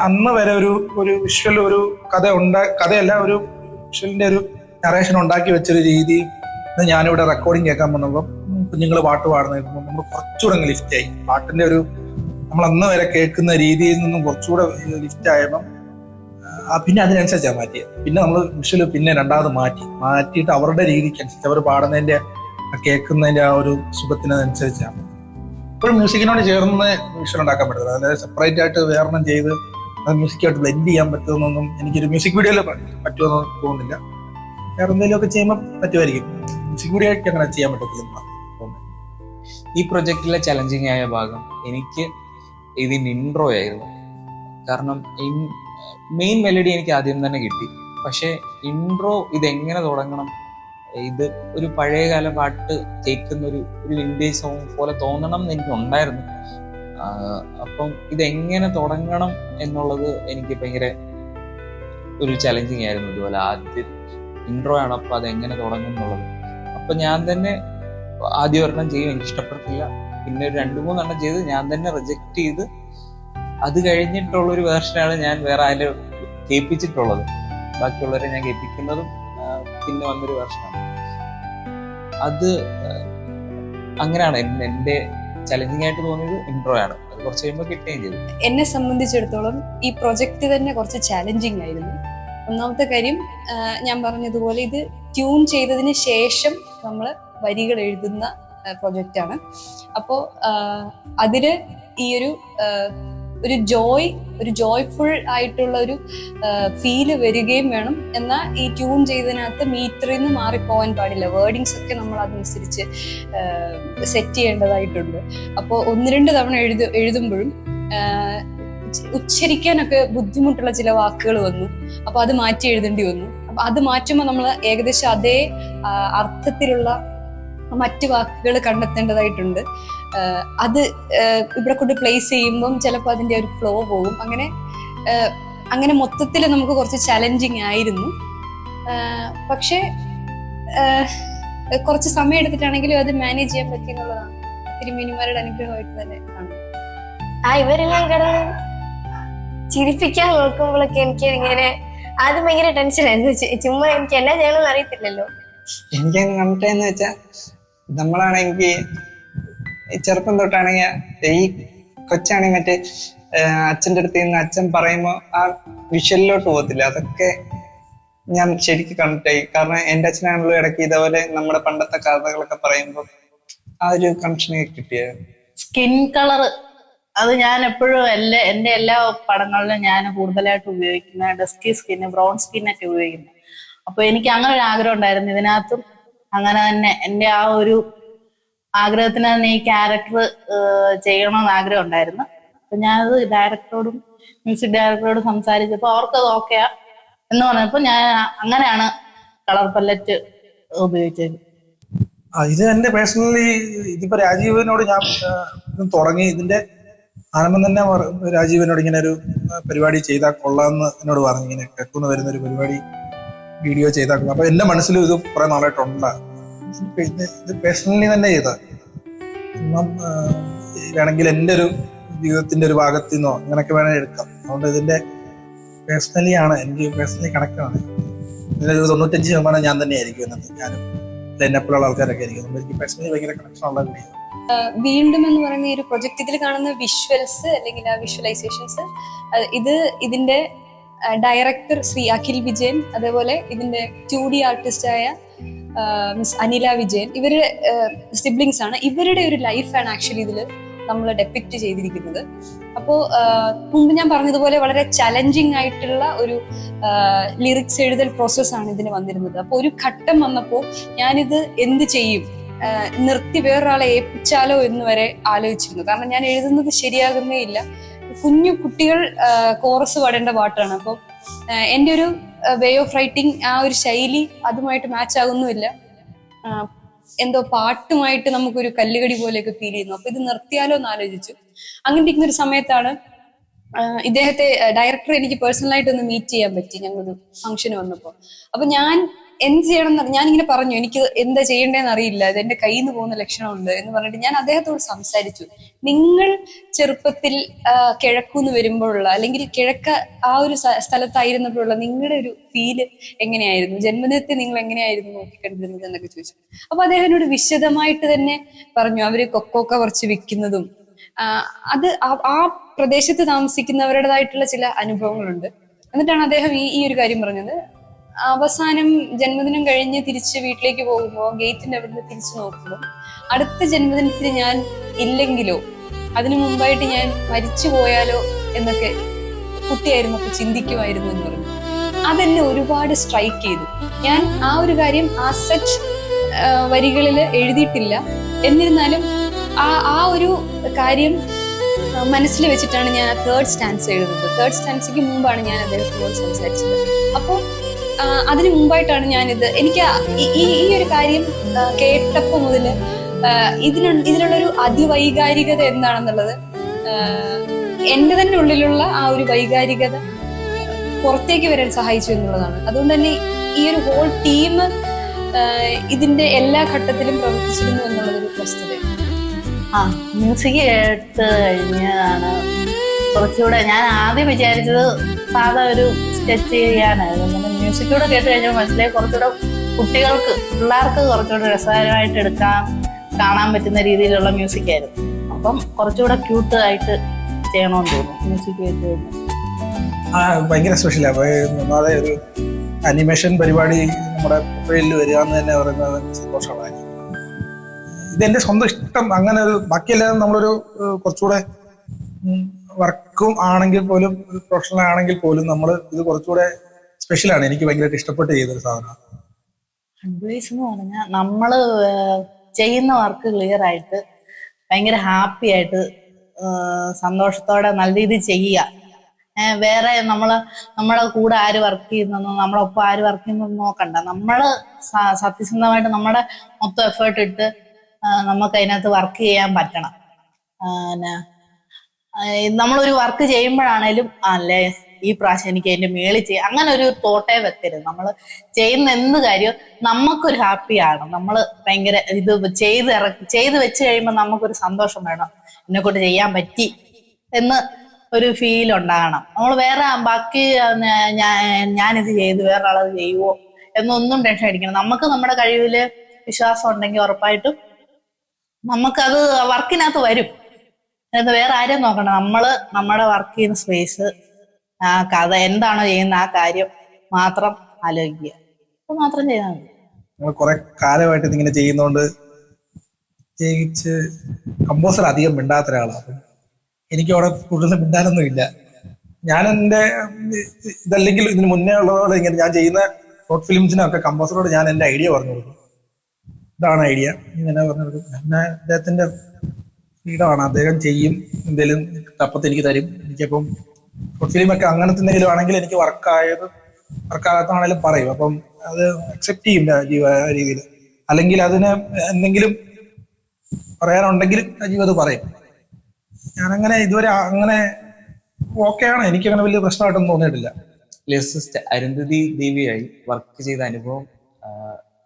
അന്ന് വരെ ഒരു വിഷ്വൽ ഒരു കഥയല്ല ഒരു വിഷ്വലിന്റെ ഒരു നറേഷൻ ഉണ്ടാക്കി വെച്ചൊരു രീതി ഞാനിവിടെ റെക്കോർഡിങ് കേൾക്കാൻ വന്നപ്പോൾ കുഞ്ഞുങ്ങൾ പാട്ട് പാടുന്ന നമ്മൾ കുറച്ചുകൂടെ ലിഫ്റ്റ് ആയി. പാട്ടിന്റെ ഒരു നമ്മൾ അന്ന് വരെ കേൾക്കുന്ന രീതിയിൽ നിന്നും കുറച്ചുകൂടെ ലിഫ്റ്റ് ആയപ്പം പിന്നെ അതിനനുസരിച്ചാണ് മാറ്റിയത്. പിന്നെ നമ്മൾ വിഷ്വൽ പിന്നെ രണ്ടാമത് മാറ്റിയിട്ട് അവരുടെ രീതിക്ക് അനുസരിച്ച് അവർ പാടുന്നതിന്റെ കേൾക്കുന്നതിന്റെ ആ ഒരു സുഖത്തിനനുസരിച്ചാണ്. ഇപ്പോഴും മ്യൂസിക്കിനോട് ചേർന്ന് വിഷ്വൽ ഉണ്ടാക്കാൻ പറ്റുന്നത്. അതായത് സെപ്പറേറ്റ് ആയിട്ട് വേറെണ്ണം ചെയ്ത് അത് മ്യൂസിക്കായിട്ട് ബ്ലെൻഡ് ചെയ്യാൻ പറ്റുമെന്നൊന്നും എനിക്കൊരു മ്യൂസിക് വീഡിയോയിൽ പറ്റുമെന്ന് തോന്നുന്നില്ല. വേറെ എന്തെങ്കിലുമൊക്കെ ചെയ്യുമ്പോൾ പറ്റുമായിരിക്കും. കൂടിയായിട്ട് അങ്ങനെ ചെയ്യാൻ പറ്റത്തില്ല. ഈ പ്രൊജക്റ്റിലെ ചലഞ്ചിങ് ആയ ഭാഗം എനിക്ക് ഇതിൻ്റെ ഇൻട്രോ ആയിരുന്നു. കാരണം മെയിൻ മെലഡി എനിക്ക് ആദ്യം തന്നെ കിട്ടി. പക്ഷെ ഇൻട്രോ ഇതെങ്ങനെ തുടങ്ങണം, ഇത് ഒരു പഴയകാല പാട്ട് കേൾക്കുന്ന ഒരു വിൻറ്റേജ് സോങ് പോലെ തോന്നണം എന്ന് എനിക്കുണ്ടായിരുന്നു. അപ്പം ഇതെങ്ങനെ തുടങ്ങണം എന്നുള്ളത് എനിക്ക് ഭയങ്കര ഒരു ചലഞ്ചിങ് ആയിരുന്നു. ഇതുപോലെ ആദ്യം ഇൻട്രോ ആണ്, അപ്പം അതെങ്ങനെ തുടങ്ങും എന്നുള്ളത്. അപ്പം ഞാൻ തന്നെ ആദ്യം ഒരെണ്ണം ചെയ്യും, എനിക്ക് ഇഷ്ടപ്പെട്ടില്ല. പിന്നെ ഒരു 2-3 എണ്ണം ചെയ്ത് ഞാൻ തന്നെ റിജക്റ്റ് ചെയ്ത് അത് കഴിഞ്ഞിട്ടുള്ളൊരു വേർഷനാണ് ഞാൻ വേറെ ആരും കേൾപ്പിച്ചിട്ടുള്ളത്. ബാക്കിയുള്ളവരെ ഞാൻ കേൾപ്പിക്കുന്നതും പിന്നെ വന്നൊരു വേർഷനാണ്. അത് അങ്ങനെയാണ് എൻ്റെ ചലഞ്ചിങ് ആയിട്ട് തോന്നിയത് ഇൻട്രോ ആണ്. അത് കുറച്ച് കഴിയുമ്പോൾ കിട്ടുകയും ചെയ്തു. എന്നെ സംബന്ധിച്ചിടത്തോളം ഈ പ്രൊജക്റ്റ് തന്നെ കുറച്ച് ചാലഞ്ചിങ് ആയിരുന്നു. ഒന്നാമത്തെ കാര്യം ഞാൻ പറഞ്ഞതുപോലെ ഇത് ട്യൂൺ ചെയ്തതിന് ശേഷം നമ്മൾ വരികൾ എഴുതുന്ന പ്രൊജക്റ്റാണ്. അപ്പോൾ അതിൽ ഈ ഒരു ജോയ്ഫുൾ ആയിട്ടുള്ള ഒരു ഫീല് വരികയും വേണം. എന്നാൽ ഈ ട്യൂൺ ചെയ്തതിനകത്ത് മീറ്ററിൽ നിന്ന് മാറിപ്പോകാൻ പാടില്ല. വേർഡിങ്സ് ഒക്കെ നമ്മൾ അതനുസരിച്ച് സെറ്റ് ചെയ്യേണ്ടതായിട്ടുണ്ട്. അപ്പോൾ 1-2 തവണ എഴുതുമ്പോഴും ഉച്ചരിക്കാനൊക്കെ ബുദ്ധിമുട്ടുള്ള ചില വാക്കുകൾ വന്നു. അപ്പൊ അത് മാറ്റി എഴുതേണ്ടി വന്നു. അപ്പൊ അത് മാറ്റുമ്പോൾ നമ്മൾ ഏകദേശം അതേ അർത്ഥത്തിലുള്ള മറ്റു വാക്കുകൾ കണ്ടെത്തേണ്ടതായിട്ടുണ്ട്. അത് ഇവിടെ കൊണ്ട് പ്ലേസ് ചെയ്യുമ്പം ചിലപ്പോൾ അതിൻ്റെ ഒരു ഫ്ലോ പോകും. അങ്ങനെ മൊത്തത്തിൽ നമുക്ക് കുറച്ച് ചലഞ്ചിങ് ആയിരുന്നു. പക്ഷെ കുറച്ച് സമയം എടുത്തിട്ടാണെങ്കിലും അത് മാനേജ് ചെയ്യാൻ പറ്റി എന്നുള്ളതാണ് തിരുമേനിമാരുടെ അനുഗ്രഹമായിട്ട് തന്നെ ആണ്. ഇവരെല്ലാം കിടന്ന് ചിരിപ്പിക്കാൻ നോക്കുമ്പോഴൊക്കെ എനിക്ക് ഇങ്ങനെ ആദ്യം ഭയങ്കര ടെൻഷനായിരുന്നു. ചുമ്മാ എനിക്ക് എന്നാ ചെയ്യണമെന്ന് അറിയത്തില്ലല്ലോ. എനിക്കങ്ങനെ കണ്ടിട്ടെന്ന് വെച്ചാൽ നമ്മളാണെങ്കിൽ ചെറുപ്പം തൊട്ടാണെങ്കിൽ ഈ കൊച്ചാണെങ്കിൽ മറ്റേ അച്ഛൻ്റെ അടുത്ത് നിന്ന് അച്ഛൻ പറയുമ്പോൾ ആ വിഷ്വലിലോട്ട് പോകത്തില്ല. അതൊക്കെ ഞാൻ ശരിക്കും കണ്ടിട്ടായി. കാരണം എൻ്റെ അച്ഛനാണല്ലോ ഇടയ്ക്ക് ഇതേപോലെ നമ്മുടെ പണ്ടത്തെ കഥകളൊക്കെ പറയുമ്പോൾ ആ ഒരു കണക്ഷനൊക്കെ കിട്ടിയായിരുന്നു. സ്കിൻ കളർ അത് ഞാൻ എപ്പോഴും എൻ്റെ എല്ലാ പടങ്ങളിലും ഞാൻ കൂടുതലായിട്ട് ഉപയോഗിക്കുന്ന ഡസ്കി സ്കിന്ന്, ബ്രൗൺ സ്കിന്നൊക്കെ ഉപയോഗിക്കുന്നത്. അപ്പൊ എനിക്ക് അങ്ങനെ ഒരു ആഗ്രഹം ഉണ്ടായിരുന്നു. ഇതിനകത്തും അങ്ങനെ തന്നെ എൻ്റെ ആ ഒരു ആഗ്രഹത്തിന് തന്നെ ഈ ക്യാരക്ടർ ചെയ്യണമെന്ന് ആഗ്രഹം ഉണ്ടായിരുന്നു. അപ്പൊ ഞാനത് ഡയറക്ടറോടും മ്യൂസിക് ഡയറക്ടറോടും സംസാരിച്ചപ്പോൾ അവർക്കത് ഓക്കെയാ എന്ന് പറഞ്ഞപ്പോൾ ഞാൻ അങ്ങനെയാണ് കളർ പല്ലറ്റ് ഉപയോഗിച്ചത്. ഇത് എന്റെ പേഴ്സണലി ഇതിപ്പോ രാജീവിനോട് ഞാൻ തുടങ്ങി. ഇതിന്റെ ആരംഭം തന്നെ രാജീവിനോട് ഇങ്ങനെ ഒരു പരിപാടി ചെയ്താൽ കൊള്ളാമെന്ന് എന്നോട് പറഞ്ഞു. ഇങ്ങനെ കേൾക്കുന്ന വരുന്നൊരു പരിപാടി വീഡിയോ ചെയ്താൽ കൊള്ളാം. അപ്പൊ എന്റെ മനസ്സിലും ഇത് കുറെ നാളായിട്ടുണ്ട്. ഇത് പേഴ്സണലി തന്നെ ചെയ്തത്. വേണമെങ്കിൽ എൻ്റെ ഒരു ജീവിതത്തിന്റെ ഒരു ഭാഗത്തു നിന്നോ അങ്ങനെയൊക്കെ വേണമെങ്കിൽ എടുക്കാം. അതുകൊണ്ട് ഇതിന്റെ പേഴ്സണലി ആണ്, എനിക്ക് പേഴ്സണലി കണക്റ്റാണ്. ഇതിന്റെ 95% ഞാൻ തന്നെയായിരിക്കും എന്നത്. ഞാനും എന്നെപ്പോലുള്ള ആൾക്കാരൊക്കെ ആയിരിക്കും. അതുകൊണ്ട് എനിക്ക് പേഴ്സണലി ഭയങ്കര കണക്ഷൻ ഉള്ള വീഡിയോ. വീണ്ടും എന്ന് പറയുന്ന ഈ ഒരു പ്രൊജക്ട് ഇതിൽ കാണുന്ന വിഷ്വൽസ് അല്ലെങ്കിൽ ആ വിഷ്വലൈസേഷൻസ് ഇതിന്റെ ഡയറക്ടർ ശ്രീ അഖിൽ വിജയൻ, അതേപോലെ ഇതിന്റെ 2D ആർട്ടിസ്റ്റായ മിസ് അനില വിജയൻ, ഇവരുടെ സിബ്ലിങ്സ് ആണ്. ഇവരുടെ ഒരു ലൈഫാണ് ആക്ച്വലി ഇതിൽ നമ്മൾ ഡെപ്പിക്റ്റ് ചെയ്തിരിക്കുന്നത്. അപ്പോൾ മുമ്പ് ഞാൻ പറഞ്ഞതുപോലെ വളരെ ചലഞ്ചിങ് ആയിട്ടുള്ള ഒരു ലിറിക്സ് എഴുതൽ പ്രോസസ്സാണ് ഇതിന് വന്നിരുന്നത്. അപ്പോൾ ഒരു ഘട്ടം വന്നപ്പോൾ ഞാനിത് എന്ത് ചെയ്യും, നിർത്തി വേറൊരാളെ ഏൽപ്പിച്ചാലോ എന്ന് വരെ ആലോചിച്ചിരുന്നു. കാരണം ഞാൻ എഴുതുന്നത് ശരിയാകുന്നേ ഇല്ല. കുഞ്ഞു കുട്ടികൾ കോറസ് പാടേണ്ട പാട്ടാണ്. അപ്പോൾ എൻ്റെ ഒരു വേ ഓഫ് റൈറ്റിംഗ്, ആ ഒരു ശൈലി അതുമായിട്ട് മാച്ച് ആകുന്നുമില്ല. എന്തോ പാട്ടുമായിട്ട് നമുക്കൊരു കല്ലുകടി പോലെയൊക്കെ ഫീൽ ചെയ്യുന്നു. അപ്പൊ ഇത് നിർത്തിയാലോ എന്ന് ആലോചിച്ചു. അങ്ങനെ ഇരിക്കുന്ന ഒരു സമയത്താണ് ഇദ്ദേഹത്തെ ഡയറക്ടർ എനിക്ക് പേഴ്സണലായിട്ട് ഒന്ന് മീറ്റ് ചെയ്യാൻ പറ്റി. ഞങ്ങളൊരു ഫംഗ്ഷന് വന്നപ്പോൾ. അപ്പൊ ഞാൻ എന്ത് ചെയ്യണം എന്ന് ഞാനിങ്ങനെ പറഞ്ഞു, എനിക്ക് എന്താ ചെയ്യേണ്ടതെന്ന് അറിയില്ല, ഇത് എന്റെ കയ്യിൽ നിന്ന് പോകുന്ന ലക്ഷണമുണ്ട് എന്ന് പറഞ്ഞിട്ട് ഞാൻ അദ്ദേഹത്തോട് സംസാരിച്ചു. നിങ്ങൾ ചെറുപ്പത്തിൽ കിഴക്കുന്ന് വരുമ്പോഴുള്ള, അല്ലെങ്കിൽ കിഴക്ക് ആ ഒരു സ്ഥലത്തായിരുന്നപ്പോഴുള്ള നിങ്ങളുടെ ഒരു ഫീല് എങ്ങനെയായിരുന്നു, ജന്മദിനത്തെ നിങ്ങൾ എങ്ങനെയായിരുന്നു നോക്കിക്കണ്ടിരുന്നത് എന്നൊക്കെ ചോദിച്ചു. അപ്പൊ അദ്ദേഹം എന്നോട് വിശദമായിട്ട് തന്നെ പറഞ്ഞു അവര് കൊക്കോക്ക കുറച്ച് വിൽക്കുന്നതും അത് ആ പ്രദേശത്ത് താമസിക്കുന്നവരുടേതായിട്ടുള്ള ചില അനുഭവങ്ങളുണ്ട്. എന്നിട്ടാണ് അദ്ദേഹം ഈ ഒരു കാര്യം പറഞ്ഞത്. അവസാനം ജന്മദിനം കഴിഞ്ഞ് തിരിച്ച് വീട്ടിലേക്ക് പോകുമ്പോൾ ഗേറ്റിന്റെ അവിടുന്ന് തിരിച്ചു നോക്കുമ്പോൾ അടുത്ത ജന്മദിനത്തിന് ഞാൻ ഇല്ലെങ്കിലോ അതിനു മുമ്പായിട്ട് ഞാൻ മരിച്ചു പോയാലോ എന്നൊക്കെ കുട്ടിയായിരുന്നപ്പോൾ ചിന്തിക്കുമായിരുന്നു എന്ന് പറഞ്ഞു. അതെന്നെ ഒരുപാട് സ്ട്രൈക്ക് ചെയ്തു. ഞാൻ ആ ഒരു കാര്യം ആ സച്ച് വരികളിൽ എഴുതിയിട്ടില്ല. എന്നിരുന്നാലും ആ ഒരു കാര്യം മനസ്സിൽ വെച്ചിട്ടാണ് ഞാൻ ആ തേർഡ് സ്റ്റാൻസ് എഴുതുന്നത്. തേർഡ് സ്റ്റാൻസിക്ക് മുമ്പാണ് ഞാൻ അദ്ദേഹത്തിനോട് സംസാരിച്ചത്. അപ്പോൾ അതിന് മുമ്പായിട്ടാണ് ഞാനിത് എനിക്ക് ഈ ഒരു കാര്യം കേട്ടപ്പോൾ മുതൽ ഇതിനുള്ളൊരു അതിവൈകാരികത എന്താണെന്നുള്ളത്, എൻ്റെ തന്നെ ഉള്ളിലുള്ള ആ ഒരു വൈകാരികത പുറത്തേക്ക് വരാൻ സഹായിച്ചു എന്നുള്ളതാണ്. അതുകൊണ്ട് തന്നെ ഈ ഒരു ഹോൾ ടീം ഇതിന്റെ എല്ലാ ഘട്ടത്തിലും പ്രവർത്തിച്ചിരുന്നു എന്നുള്ളതൊരു വസ്തുതയാണ്. മ്യൂസിക് കേട്ട് കഴിഞ്ഞാണ് കുറച്ചുകൂടെ, ഞാൻ ആദ്യം വിചാരിച്ചത് സാധാ ഒരു സ്കെച്ച് ചെയ്യാനായിരുന്നു. മ്യൂസിക്കൂടെ കേട്ട് കഴിഞ്ഞാൽ മനസ്സിലായി കുറച്ചുകൂടെ പിള്ളേർക്ക് കുറച്ചുകൂടെ രസകരമായിട്ട് കാണാൻ പറ്റുന്ന രീതിയിലുള്ള മ്യൂസിക് ആയിരുന്നു. അപ്പം കുറച്ചുകൂടെ ക്യൂട്ട് ആയിട്ട് ചെയ്യണമെന്ന് തോന്നുന്നു മ്യൂസിക് കേട്ട് കഴിഞ്ഞാൽ. ഭയങ്കര സ്പെഷ്യലാണ്. അതെ, ഒരു അനിമേഷൻ പരിപാടി നമ്മുടെ പ്രൊഫൈലിൽ വരിക എന്ന് തന്നെ പറയുന്നത് സന്തോഷമാണ്. ഇതെന്റെ സ്വന്തം ഇഷ്ടം. അങ്ങനെ ഒരു ബാക്കിയെല്ലാം നമ്മളൊരു കുറച്ചുകൂടെ വർക്കും ആണെങ്കിൽ പോലും പ്രൊഫഷണൽ ആണെങ്കിൽ പോലും നമ്മൾ ഇത് കുറച്ചുകൂടെ സ്പെഷ്യലാണ്. എനിക്ക് ഭയങ്കരമായിട്ട് ഇഷ്ടപ്പെട്ട് ചെയ്തൊരു സാധനമാണ്. അഡ്വൈസ് എന്ന് പറഞ്ഞാൽ നമ്മള് ചെയ്യുന്ന വർക്ക് ക്ലിയർ ആയിട്ട് ഭയങ്കര ഹാപ്പി ആയിട്ട് സന്തോഷത്തോടെ നല്ല രീതിയിൽ ചെയ്യുക. വേറെ നമ്മളെ കൂടെ ആര് വർക്ക് ചെയ്യുന്നോ, നമ്മളൊപ്പം ആര് വർക്ക് ചെയ്യുന്നോ നോക്കണ്ട. നമ്മള് സത്യസന്ധമായിട്ട് നമ്മുടെ മൊത്തം എഫേർട്ട് ഇട്ട് നമുക്ക് അതിനകത്ത് വർക്ക് ചെയ്യാൻ പറ്റണം. നമ്മളൊരു വർക്ക് ചെയ്യുമ്പോഴാണേലും അല്ലേ ഈ പ്രാവശ്യം എനിക്ക് അതിന്റെ മേളിൽ ചെയ്യാം, അങ്ങനെ ഒരു തോട്ടേ വെക്കരുത്. നമ്മൾ ചെയ്യുന്ന എന്ത് കാര്യവും നമുക്കൊരു ഹാപ്പിയാണ്. നമ്മൾ ഭയങ്കര ഇത് ചെയ്ത് വെച്ച് കഴിയുമ്പോൾ നമുക്കൊരു സന്തോഷം വേണം, എന്നെക്കൊണ്ട് ചെയ്യാൻ പറ്റി എന്ന് ഒരു ഫീൽ ഉണ്ടാകണം. നമ്മൾ വേറെ ബാക്കി ഞാനിത് ചെയ്ത് വേറെ ആളത് ചെയ്യുവോ എന്നൊന്നും ടെൻഷൻ അടിക്കണം. നമുക്ക് നമ്മുടെ കഴിവില് വിശ്വാസം ഉണ്ടെങ്കിൽ ഉറപ്പായിട്ടും നമുക്കത് വർക്കിനകത്ത് വരും. വേറെ ആരെയും നോക്കണം. നമ്മുടെ വർക്ക് ചെയ്യുന്ന സ്പേസ്, ആ കഥ എന്താണോ ചെയ്യുന്ന ആ കാര്യം മാത്രം ആലോചിക്കുക. അപ്പൊ മാത്രം ചെയ്താൽ മതി. നമ്മൾ കുറെ കാലമായിട്ട് ഇതിങ്ങനെ ചെയ്യുന്നോണ്ട് പ്രത്യേകിച്ച് കമ്പോസർ അധികം മിണ്ടാത്ത ഒരാളാണ്. എനിക്ക് അവിടെ കൂടുതൽ മിണ്ടാനൊന്നും ഇല്ല. ഞാൻ എൻ്റെ ഇതല്ലെങ്കിൽ ഇതിന് മുന്നേ ഉള്ളതോടെ ഇങ്ങനെ ഞാൻ ചെയ്യുന്ന ഷോർട്ട് ഫിലിംസിനൊക്കെ കമ്പോസറോട് ഞാൻ എൻ്റെ ഐഡിയ പറഞ്ഞു കൊടുക്കും. ഇതാണ് ഐഡിയ, ഇങ്ങനെ പറഞ്ഞു കൊടുക്കും. പിന്നെ അദ്ദേഹത്തിന്റെ ഫ്രീഡമാണ്, അദ്ദേഹം ചെയ്യും, എന്തെങ്കിലും തപ്പത്ത് എനിക്ക് തരും. എനിക്കിപ്പം ഷോർട്ട് ഫിലിമൊക്കെ അങ്ങനത്തെ എന്തെങ്കിലും ആണെങ്കിൽ എനിക്ക് വർക്കാകാത്താണെങ്കിലും പറയും. അപ്പം അത് അക്സെപ്റ്റ് ചെയ്യും രീതിയിൽ. അല്ലെങ്കിൽ അതിന് എന്തെങ്കിലും പറയാനുണ്ടെങ്കിൽ അജീവ് അത് പറയും. ഞാനങ്ങനെ ഇതുവരെ അങ്ങനെ ഓക്കെയാണ്, എനിക്കങ്ങനെ വലിയ പ്രശ്നമായിട്ടൊന്നും തോന്നിയിട്ടില്ല. ലിറിസിസ്റ്റ് അരുന്ധതി ദേവിയായി വർക്ക് ചെയ്ത അനുഭവം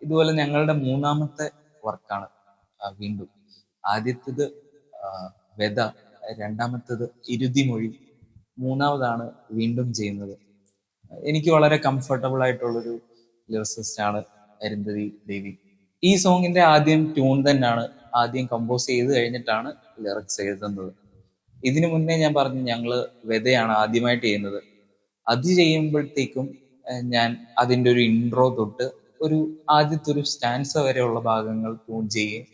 ഇതുപോലെ ഞങ്ങളുടെ മൂന്നാമത്തെ വർക്കാണ്. വീണ്ടും ആദ്യത്തേത് വെത, രണ്ടാമത്തേത് ഇരുതിമൊഴി, മൂന്നാമതാണ് വീണ്ടും ചെയ്യുന്നത്. എനിക്ക് വളരെ കംഫർട്ടബിൾ ആയിട്ടുള്ളൊരു ലിറിസിസ്റ്റ് ആണ് അരുന്ധതി ദേവി. ഈ സോങ്ങിന്റെ ആദ്യം ട്യൂൺ തന്നെയാണ് ആദ്യം കമ്പോസ് ചെയ്ത് കഴിഞ്ഞിട്ടാണ് ലിറിക്സ് എഴുതുന്നത്. ഇതിനു മുന്നേ ഞാൻ പറഞ്ഞു ഞങ്ങള് വെതയാണ് ആദ്യമായിട്ട് ചെയ്യുന്നത്. അത് ചെയ്യുമ്പോഴത്തേക്കും ഞാൻ അതിൻ്റെ ഒരു ഇൻട്രോ തൊട്ട് ഒരു ആദ്യത്തെ ഒരു സ്റ്റാൻസ വരെയുള്ള ഭാഗങ്ങൾ ട്യൂൺ ചെയ്യുകയും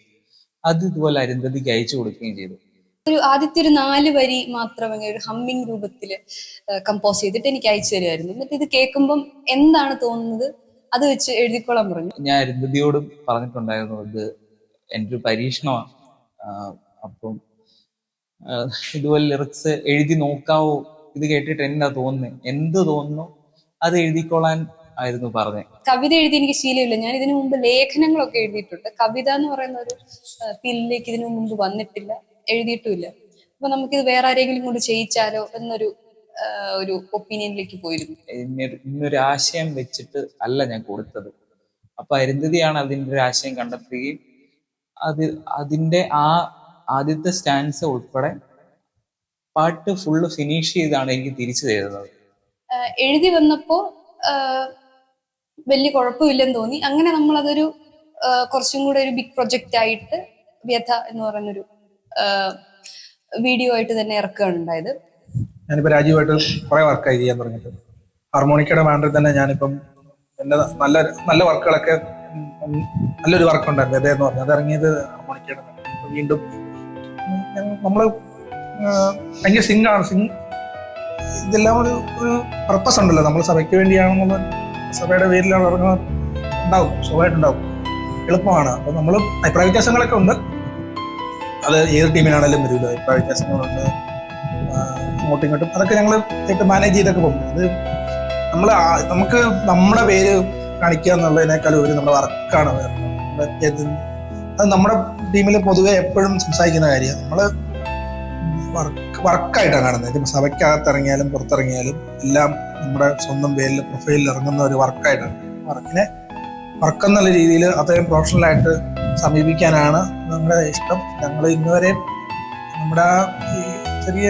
അത് ഇതുപോലെ അരുന്ധതിക്ക് അയച്ചു കൊടുക്കുകയും ചെയ്തു. ആദ്യത്തെ ഒരു 4 വരി മാത്രം ഒരു ഹമ്മിങ് രൂപത്തിൽ കമ്പോസ് ചെയ്തിട്ട് എനിക്ക് അയച്ചു തരുമായിരുന്നു. എന്നിട്ട് ഇത് കേൾക്കുമ്പം എന്താണ് തോന്നുന്നത് അത് വെച്ച് എഴുതിക്കോളാൻ പറഞ്ഞു. ഞാൻ അരുന്ധതിയോടും പറഞ്ഞിട്ടുണ്ടായിരുന്നു ഇത് എൻ്റെ ഒരു പരീക്ഷണമാണ്, അപ്പം ഇതുപോലെ ലിറിക്സ് എഴുതി നോക്കാവോ, ഇത് കേട്ടിട്ട് എന്താ തോന്നുന്നത്, എന്ത് തോന്നുന്നു അത് എഴുതിക്കോളാൻ ആയിരുന്നു പറഞ്ഞത്. കവിത എഴുതി എനിക്ക് ശീലമില്ല. ഞാൻ ഇതിനു മുമ്പ് ലേഖനങ്ങളൊക്കെ എഴുതിയിട്ടുണ്ട്. കവിത എന്ന് പറയുന്ന ഒരു ഫീൽഡിലേക്ക് ഇതിനു മുമ്പ് വന്നിട്ടില്ല, എഴുതിയിട്ടുമില്ല. അപ്പൊ നമുക്കിത് വേറെ ആരെങ്കിലും കൊണ്ട് ചെയ്യിച്ചാലോ എന്നൊരു ഒപ്പീനിയനിലേക്ക് പോയിരുന്നു. ഇന്നൊരു ആശയം വെച്ചിട്ട് അല്ല ഞാൻ കൊടുത്തത്. അപ്പൊ അരുന്ധതിയാണ് അതിൻ്റെ ഒരു ആശയം കണ്ടെത്തുകയും അതിന്റെ ആ ആദ്യത്തെ സ്റ്റാൻസ് ഉൾപ്പെടെ പാട്ട് ഫുള്ള് ഫിനിഷ് ചെയ്താണ് എനിക്ക് തിരിച്ചു തരുന്നത്. എഴുതി വന്നപ്പോ വലിയ കുഴപ്പമില്ലെന്ന് തോന്നി. അങ്ങനെ നമ്മളതൊരു കുറച്ചും കൂടെ ഒരു ബിഗ് പ്രൊജക്റ്റ് ആയിട്ട് വ്യഥ എന്ന് പറയുന്നൊരു വീഡിയോ ആയിട്ട് തന്നെ ഇറക്കുകയാണ് ഉണ്ടായത്. ഞാനിപ്പോ രാജീവായിട്ട് കുറെ വർക്കായി ചെയ്യാൻ തുടങ്ങിയിട്ട്. ഹാർമോണിക്കയുടെ ബാൻഡിൽ തന്നെ ഞാനിപ്പം എന്റെ നല്ല നല്ല വർക്കുകളൊക്കെ, നല്ലൊരു വർക്കുണ്ടായിരുന്നു വെത എന്ന് പറഞ്ഞത്. അത് ഇറങ്ങിയത് ഹാർമോണിക്കയുടെ. വീണ്ടും നമ്മള് ഭയങ്കര സിംഗ് ഇതെല്ലാം ഒരു പർപ്പസ് ഉണ്ടല്ലോ. നമ്മൾ സഭയ്ക്ക് വേണ്ടിയാണെന്നുള്ള, സഭയുടെ പേരിലാണ് ഇറങ്ങുന്നത് ഉണ്ടാവും, സ്വഭാവമായിട്ടുണ്ടാവും. എളുപ്പമാണ്. അപ്പൊ നമ്മൾ അഭിപ്രായ വ്യത്യാസങ്ങളൊക്കെ ഉണ്ട്, അത് ഏത് ടീമിനാണെങ്കിലും വരില്ല, അഭിപ്രായ വ്യത്യാസങ്ങളുണ്ട്, അങ്ങോട്ടും ഇങ്ങോട്ടും അതൊക്കെ ഞങ്ങൾ മാനേജ് ചെയ്തൊക്കെ പോകും. അത് നമുക്ക് നമ്മുടെ പേര് കാണിക്കുക എന്നുള്ളതിനേക്കാൾ ഒരു നമ്മുടെ വർക്കാണ് വരുന്നത്. അത് നമ്മുടെ ടീമിൽ പൊതുവെ എപ്പോഴും സംസാരിക്കുന്ന കാര്യമാണ്. നമ്മള് വർക്കായിട്ടാണ് കാണുന്നത്. സഭയ്ക്കകത്ത് ഇറങ്ങിയാലും പുറത്തിറങ്ങിയാലും എല്ലാം നമ്മുടെ സ്വന്തം പേരിൽ പ്രൊഫൈലിൽ ഇറങ്ങുന്ന ഒരു വർക്കായിട്ടാണ്. വർക്കെന്നുള്ള രീതിയിൽ അത്രയും പ്രൊഫഷണലായിട്ട് സമീപിക്കാനാണ് നമ്മുടെ ഇഷ്ടം. ഞങ്ങൾ ഇന്നുവരെ നമ്മുടെ ചെറിയ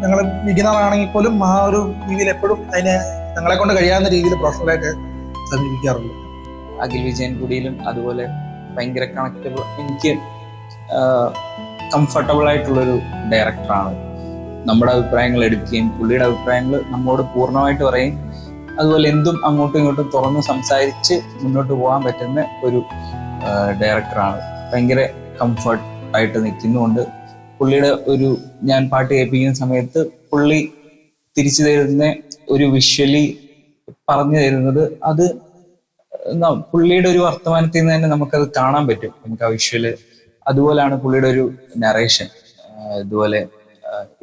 ഞങ്ങൾ ബിഗിനറാണെങ്കിൽ പോലും ആ ഒരു രീതിയിൽ എപ്പോഴും അതിനെ ഞങ്ങളെ കൊണ്ട് കഴിയാവുന്ന രീതിയിൽ പ്രൊഫഷണലായിട്ട് സമീപിക്കാറുള്ളൂ. അഖിൽ വിജയൻ കുടിയിലും അതുപോലെ ഭയങ്കര കണക്റ്റബിൾ, എനിക്ക് കംഫർട്ടബിൾ ആയിട്ടുള്ളൊരു ഡയറക്ടറാണ്. നമ്മുടെ അഭിപ്രായങ്ങൾ എടുക്കുകയും പുള്ളിയുടെ അഭിപ്രായങ്ങൾ നമ്മോട് പൂർണ്ണമായിട്ട് പറയും, അതുപോലെ എന്തും അങ്ങോട്ടും ഇങ്ങോട്ടും തുറന്ന് സംസാരിച്ച് മുന്നോട്ട് പോകാൻ പറ്റുന്ന ഒരു ഡയറക്ടറാണ്. ഭയങ്കര കംഫർട്ട് ആയിട്ട് നിൽക്കുന്നുണ്ട്. പുള്ളിയുടെ ഒരു ഞാൻ പാട്ട് കേൾപ്പിക്കുന്ന സമയത്ത് പുള്ളി തിരിച്ചു തരുന്ന ഒരു വിഷ്വലി പറഞ്ഞു തരുന്നത്, അത് പുള്ളിയുടെ ഒരു വർത്തമാനത്തിൽ നിന്ന് തന്നെ നമുക്കത് കാണാൻ പറ്റും, നമുക്ക് ആ വിഷ്വല്. അതുപോലെയാണ് പുള്ളിയുടെ ഒരു നറേഷൻ. ഇതുപോലെ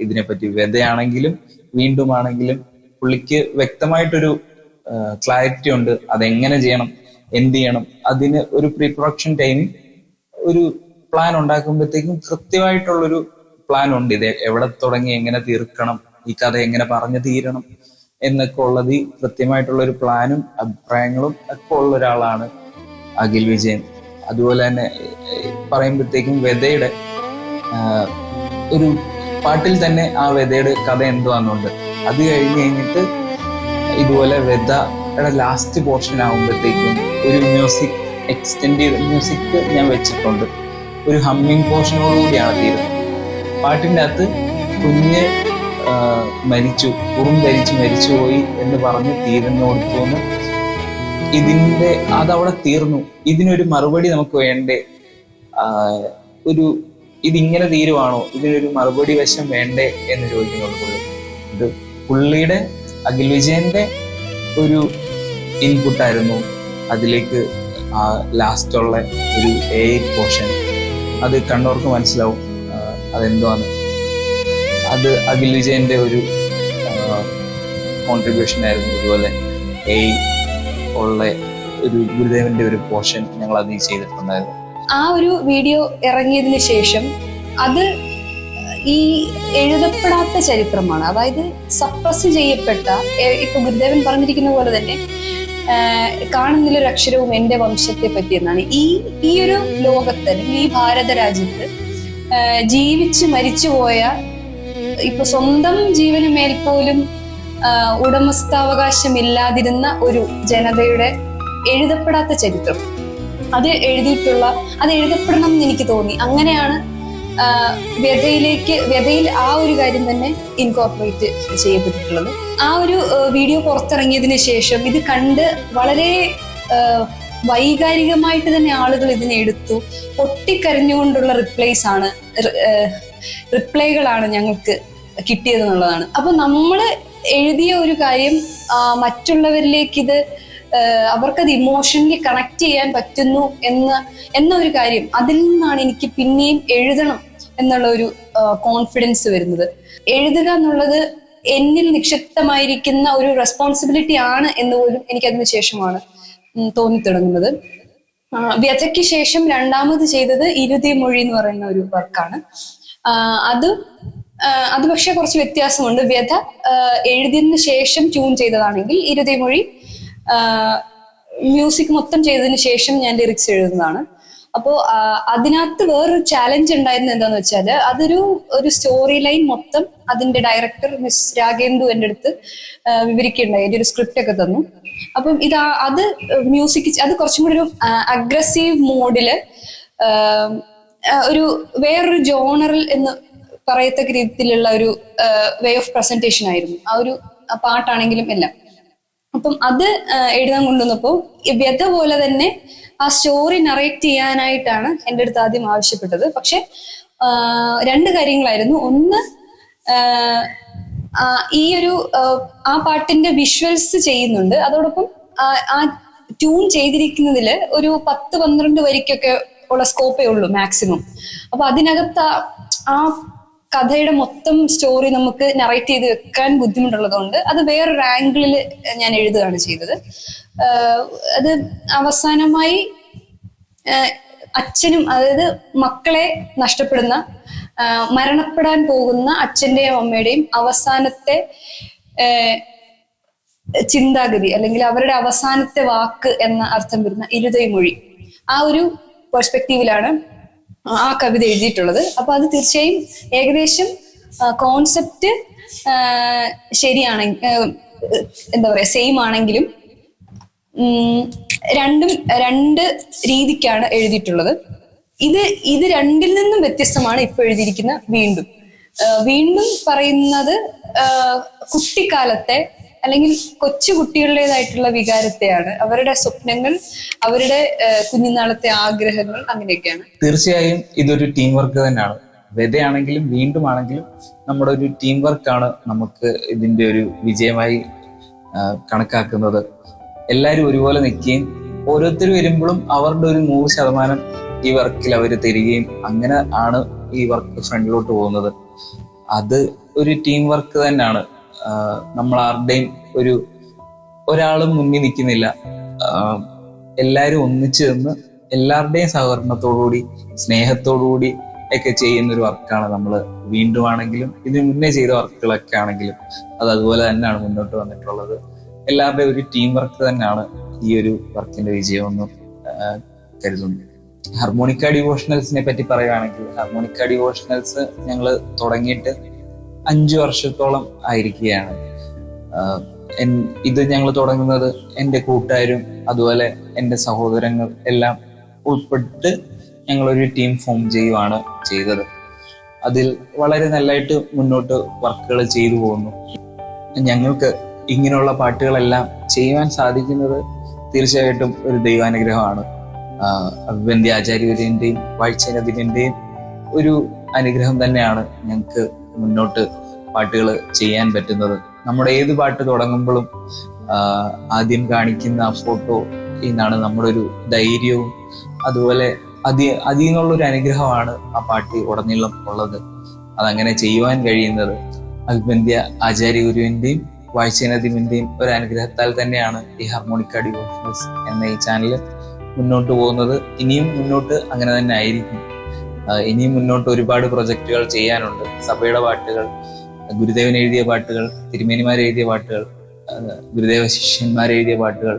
ഇതിനെപ്പറ്റി വ്യതയാണെങ്കിലും വീണ്ടും ആണെങ്കിലും പുള്ളിക്ക് വ്യക്തമായിട്ടൊരു ക്ലാരിറ്റി ഉണ്ട്, അതെങ്ങനെ ചെയ്യണം, എന്ത് ചെയ്യണം. അതിന് ഒരു പ്രീ പ്രൊഡക്ഷൻ ടൈമിൽ ഒരു പ്ലാൻ ഉണ്ടാക്കുമ്പോഴത്തേക്കും കൃത്യമായിട്ടുള്ളൊരു പ്ലാൻ ഉണ്ട്. ഇത് എവിടെ തുടങ്ങി എങ്ങനെ തീർക്കണം, ഈ കഥ എങ്ങനെ പറഞ്ഞു തീരണം എന്നൊക്കെ ഉള്ളത് കൃത്യമായിട്ടുള്ള ഒരു പ്ലാനും അഭിപ്രായങ്ങളും ഒക്കെ ഉള്ള ഒരാളാണ് അഖിൽ വിജയൻ. അതുപോലെ തന്നെ പറയുമ്പോഴത്തേക്കും വ്യതയുടെ ഒരു പാട്ടിൽ തന്നെ ആ വ്യതയുടെ കഥ എന്തുവാന്നുണ്ട്. അത് കഴിഞ്ഞിട്ട് ഇതുപോലെ വ്യതയുടെ ലാസ്റ്റ് പോർഷൻ ആകുമ്പോഴത്തേക്കും ഒരു മ്യൂസിക് എക്സ്റ്റെൻഡ് ചെയ്ത മ്യൂസിക് ഞാൻ വെച്ചിട്ടുണ്ട്. ഒരു ഹമ്മിങ് പോർഷനോടുകൂടിയാണ് തീരുന്നത്. പാട്ടിൻ്റെ അകത്ത് കുഞ്ഞ് മരിച്ചു, ധരിച്ച് മരിച്ചുപോയി എന്ന് പറഞ്ഞ് തീരുന്നോടത്തോന്ന് ഇതിൻ്റെ അതവിടെ തീർന്നു. ഇതിനൊരു മറുപടി നമുക്ക് വേണ്ടേ, ഇതിങ്ങനെ തീരുവാണോ, ഇതിനൊരു മറുപടി വശം വേണ്ടേ എന്ന് ചോദിക്കുന്നുണ്ട് പുള്ളി. ഇത് പുള്ളിയുടെ അഖിൽ വിജയന്റെ ഒരു ഇൻപുട്ടായിരുന്നു അതിലേക്ക്. ലാസ്റ്റുള്ള ഒരു പോർഷൻ അത് കണ്ടവർക്ക് മനസ്സിലാവും അതെന്തുവാന്ന്. അത് അഖിൽ വിജയന്റെ ഒരു കോൺട്രിബ്യൂഷൻ ആയിരുന്നു. ഇതുപോലെ ഉള്ള ഒരു ഗുരുദേവന്റെ ഒരു പോർഷൻ ഞങ്ങൾ അതിൽ ചെയ്തിട്ടുണ്ടായിരുന്നു. ആ ഒരു വീഡിയോ ഇറങ്ങിയതിന് ശേഷം അത് ഈ എഴുതപ്പെടാത്ത ചരിത്രമാണ്. അതായത് സപ്രസ് ചെയ്യപ്പെട്ട, ഇപ്പൊ ഗുരുദേവൻ പറഞ്ഞിരിക്കുന്ന പോലെ തന്നെ കാണുന്നില്ലൊരു അക്ഷരവും എന്റെ വംശത്തെ പറ്റി എന്നാണ്. ഈ ഒരു ലോകത്ത് അല്ലെങ്കിൽ ഈ ഭാരത രാജ്യത്ത് ജീവിച്ച് മരിച്ചുപോയ, ഇപ്പൊ സ്വന്തം ജീവന് മേൽ പോലും ഉടമസ്ഥാവകാശമില്ലാതിരുന്ന ഒരു ജനതയുടെ എഴുതപ്പെടാത്ത ചരിത്രം, അത് എഴുതപ്പെടണം എന്ന് എനിക്ക് തോന്നി. അങ്ങനെയാണ് വ്യതയിൽ ആ ഒരു കാര്യം തന്നെ ഇൻകോർപ്പറേറ്റ് ചെയ്യപ്പെട്ടിട്ടുള്ളത്. ആ ഒരു വീഡിയോ പുറത്തിറങ്ങിയതിന് ശേഷം ഇത് കണ്ട് വളരെ വൈകാരികമായിട്ട് തന്നെ ആളുകൾ ഇതിനെ എടുത്തു. പൊട്ടിക്കരഞ്ഞുകൊണ്ടുള്ള റിപ്ലൈകളാണ് ഞങ്ങൾക്ക് കിട്ടിയതെന്നുള്ളതാണ്. അപ്പൊ നമ്മള് എഴുതിയ ഒരു കാര്യം മറ്റുള്ളവരിലേക്ക് അവർക്കത് ഇമോഷണലി കണക്ട് ചെയ്യാൻ പറ്റുന്നു എന്ന ഒരു കാര്യം, അതിൽ നിന്നാണ് എനിക്ക് പിന്നെയും എഴുതണം എന്നുള്ള ഒരു കോൺഫിഡൻസ് വരുന്നത്. എഴുതുക എന്നുള്ളത് എന്നിൽ നിക്ഷിപ്തമായിരിക്കുന്ന ഒരു റെസ്പോൺസിബിലിറ്റി ആണ് എന്ന് പോലും എനിക്കതിന് ശേഷമാണ് തോന്നിത്തുടങ്ങുന്നത്. വ്യതയ്ക്ക് ശേഷം രണ്ടാമത് ചെയ്തത് ഇരുതി മൊഴി എന്ന് പറയുന്ന ഒരു വർക്കാണ്. അത് പക്ഷെ കുറച്ച് വ്യത്യാസമുണ്ട്. വ്യത എഴുതിയതിനു ശേഷം ട്യൂൺ ചെയ്തതാണെങ്കിൽ ഇരുതി മൊഴി മ്യൂസിക് മൊത്തം ചെയ്തതിന് ശേഷം ഞാൻ ലിറിക്സ് എഴുതുന്നതാണ്. അപ്പോൾ അതിനകത്ത് വേറൊരു ചാലഞ്ച് ഉണ്ടായിരുന്നത് എന്താന്ന് വെച്ചാൽ, ഒരു സ്റ്റോറി ലൈൻ മൊത്തം അതിന്റെ ഡയറക്ടർ മിസ് രാഗേന്ദു എൻ്റെ അടുത്ത് വിവരിക്കുകയുണ്ടായി. എൻ്റെ ഒരു സ്ക്രിപ്റ്റ് ഒക്കെ തന്നു. അപ്പം അത് മ്യൂസിക് അത് കുറച്ചും കൂടി ഒരു അഗ്രസീവ് മോഡില് ഒരു വേറൊരു ജോണറിൽ എന്ന് പറയത്തക്ക രീതിയിലുള്ള ഒരു വേ ഓഫ് പ്രസന്റേഷൻ ആയിരുന്നു ആ ഒരു പാട്ടാണെങ്കിലും എല്ലാം. അപ്പം അത് എഴുതാൻ കൊണ്ടുവന്നപ്പോ വ്യത പോലെ തന്നെ ആ സ്റ്റോറി നറേറ്റ് ചെയ്യാനായിട്ടാണ് എൻ്റെ അടുത്ത് ആദ്യം ആവശ്യപ്പെട്ടത്. പക്ഷെ രണ്ട് കാര്യങ്ങളായിരുന്നു. ഒന്ന്, ഈ ഒരു ആ പാട്ടിന്റെ വിഷ്വൽസ് ചെയ്യുന്നുണ്ട്, അതോടൊപ്പം ആ ട്യൂൺ ചെയ്തിരിക്കുന്നതിൽ ഒരു 10-12 വരിക്കൊക്കെ ഉള്ള സ്കോപ്പേ ഉള്ളൂ മാക്സിമം. അപ്പൊ അതിനകത്ത് ആ കഥയുടെ മൊത്തം സ്റ്റോറി നമുക്ക് നറേറ്റ് ചെയ്ത് വെക്കാൻ ബുദ്ധിമുട്ടുള്ളതുകൊണ്ട് അത് വേറൊരു ആംഗിളിൽ ഞാൻ എഴുതുകയാണ് ചെയ്തത്. അത് അവസാനമായി അച്ഛനും, അതായത് മക്കളെ നഷ്ടപ്പെടുന്ന, മരണപ്പെടാൻ പോകുന്ന അച്ഛന്റെയും അമ്മയുടെയും അവസാനത്തെ ചിന്താഗതി അല്ലെങ്കിൽ അവരുടെ അവസാനത്തെ വാക്ക് എന്ന അർത്ഥം വരുന്ന ഇരുതൈമൊഴി, ആ ഒരു പെർസ്പെക്റ്റീവിലാണ് ആ കവിത എഴുതിയിട്ടുള്ളത്. അപ്പൊ അത് തീർച്ചയായും ഏകദേശം കോൺസെപ്റ്റ് ശരിയാണെങ്കിൽ, എന്താ പറയാ, സെയിം ആണെങ്കിലും രണ്ട് രീതിക്കാണ് എഴുതിയിട്ടുള്ളത്. ഇത് രണ്ടിൽ നിന്നും വ്യത്യസ്തമാണ് ഇപ്പൊ എഴുതിയിരിക്കുന്ന വീണ്ടും. വീണ്ടും പറയുന്നത് കുട്ടിക്കാലത്തെ അല്ലെങ്കിൽ കൊച്ചു കുട്ടികളുടേതായിട്ടുള്ള വികാരത്തെയാണ്, അവരുടെ സ്വപ്നങ്ങൾ, അവരുടെ കുഞ്ഞുനാളത്തെ ആഗ്രഹങ്ങൾ, അങ്ങനെയൊക്കെയാണ്. തീർച്ചയായും ഇതൊരു ടീം വർക്ക് തന്നെയാണ്. വ്യതയാണെങ്കിലും വീണ്ടും ആണെങ്കിലും നമ്മുടെ ഒരു ടീം വർക്കാണ് നമുക്ക് ഇതിന്റെ ഒരു വിജയമായി കണക്കാക്കുന്നത്. എല്ലാവരും ഒരുപോലെ നിൽക്കുകയും ഓരോരുത്തർ വരുമ്പോഴും അവരുടെ ഒരു 100% ഈ വർക്കിൽ അവർ തരികയും അങ്ങനെ ആണ് ഈ വർക്ക് ഫ്രണ്ടിലോട്ട് പോകുന്നത്. അത് ഒരു ടീം വർക്ക് തന്നെയാണ്. നമ്മൾ ആരുടെയും ഒരാളും മുന്നിൽ നിൽക്കുന്നില്ല. എല്ലാവരും ഒന്നിച്ചു നിന്ന് എല്ലാവരുടെയും സഹകരണത്തോടുകൂടി സ്നേഹത്തോടുകൂടി ഒക്കെ ചെയ്യുന്ന ഒരു വർക്കാണ് നമ്മൾ വീണ്ടും ആണെങ്കിലും ഇതിന് മുന്നേ ചെയ്ത വർക്കുകളൊക്കെ ആണെങ്കിലും അത് അതുപോലെ തന്നെയാണ് മുന്നോട്ട് വന്നിട്ടുള്ളത്. എല്ലാവരുടെയും ഒരു ടീം വർക്ക് തന്നെയാണ് ഈ ഒരു വർക്കിന്റെ വിജയമെന്ന് കരുതുന്നു. ഹാർമോണിക്ക ഡിവോഷണൽസിനെ പറ്റി പറയുകയാണെങ്കിൽ, ഹാർമോണിക്ക ഡിവോഷണൽസ് ഞങ്ങൾ തുടങ്ങിയിട്ട് 5 വർഷത്തോളം ആയിരിക്കുകയാണ്. ഇത് ഞങ്ങൾ തുടങ്ങുന്നത് എൻ്റെ കൂട്ടുകാരും അതുപോലെ എൻ്റെ സഹോദരങ്ങൾ എല്ലാം ഉൾപ്പെട്ട് ഞങ്ങളൊരു ടീം ഫോം ചെയ്യുവാണ് ചെയ്തത്. അതിൽ വളരെ നല്ലതായിട്ട് മുന്നോട്ട് വർക്കുകൾ ചെയ്തു പോകുന്നു. ഞങ്ങൾക്ക് ഇങ്ങനെയുള്ള പാട്ടുകളെല്ലാം ചെയ്യുവാൻ സാധിക്കുന്നത് തീർച്ചയായിട്ടും ഒരു ദൈവാനുഗ്രഹമാണ്. അഭിവന്ദ്യ ആചാര്യന്റെയും വാഴ്ചനദിന്റെയും ഒരു അനുഗ്രഹം തന്നെയാണ് ഞങ്ങൾക്ക് മുന്നോട്ട് പാട്ടുകൾ ചെയ്യാൻ പറ്റുന്നത്. നമ്മുടെ ഏത് പാട്ട് തുടങ്ങുമ്പോഴും ആദ്യം കാണിക്കുന്ന ഫോട്ടോ എന്നാണ് നമ്മുടെ ഒരു ധൈര്യവും അതുപോലെ അതിൽ നിന്നുള്ളൊരു അനുഗ്രഹമാണ് ആ പാട്ട് ഉടനീളം ഉള്ളത്. അതങ്ങനെ ചെയ്യുവാൻ കഴിയുന്നത് അഭിവന്ദ്യ ആചാര്യഗുരുവിന്റെയും വാഴ്ചനദിന്റെയും ഒരു അനുഗ്രഹത്താൽ തന്നെയാണ് ഈ ഹാർമോണിക്ക ഡിവോഷണൽസ് എന്ന ഈ ചാനൽ മുന്നോട്ട് പോകുന്നത്. ഇനിയും മുന്നോട്ട് അങ്ങനെ തന്നെ ആയിരിക്കും. ഇനിയും മുന്നോട്ട് ഒരുപാട് പ്രൊജക്റ്റുകൾ ചെയ്യാനുണ്ട്. സഭയുടെ പാട്ടുകൾ, ഗുരുദേവൻ എഴുതിയ പാട്ടുകൾ, തിരുമേനിമാർ എഴുതിയ പാട്ടുകൾ, ഗുരുദേവ ശിഷ്യന്മാർ എഴുതിയ പാട്ടുകൾ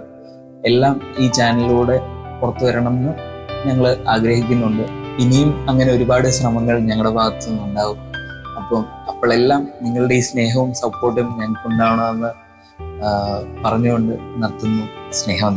എല്ലാം ഈ ചാനലിലൂടെ പുറത്തു വരണമെന്ന് ഞങ്ങൾ ആഗ്രഹിക്കുന്നുണ്ട്. ഇനിയും അങ്ങനെ ഒരുപാട് ശ്രമങ്ങൾ ഞങ്ങളുടെ ഭാഗത്തു നിന്നുണ്ടാവും. അപ്പോഴെല്ലാം നിങ്ങളുടെ ഈ സ്നേഹവും സപ്പോർട്ടും ഞങ്ങൾക്ക് ഉണ്ടാവണമെന്ന് പറഞ്ഞുകൊണ്ട് നിർത്തുന്നു. സ്നേഹം.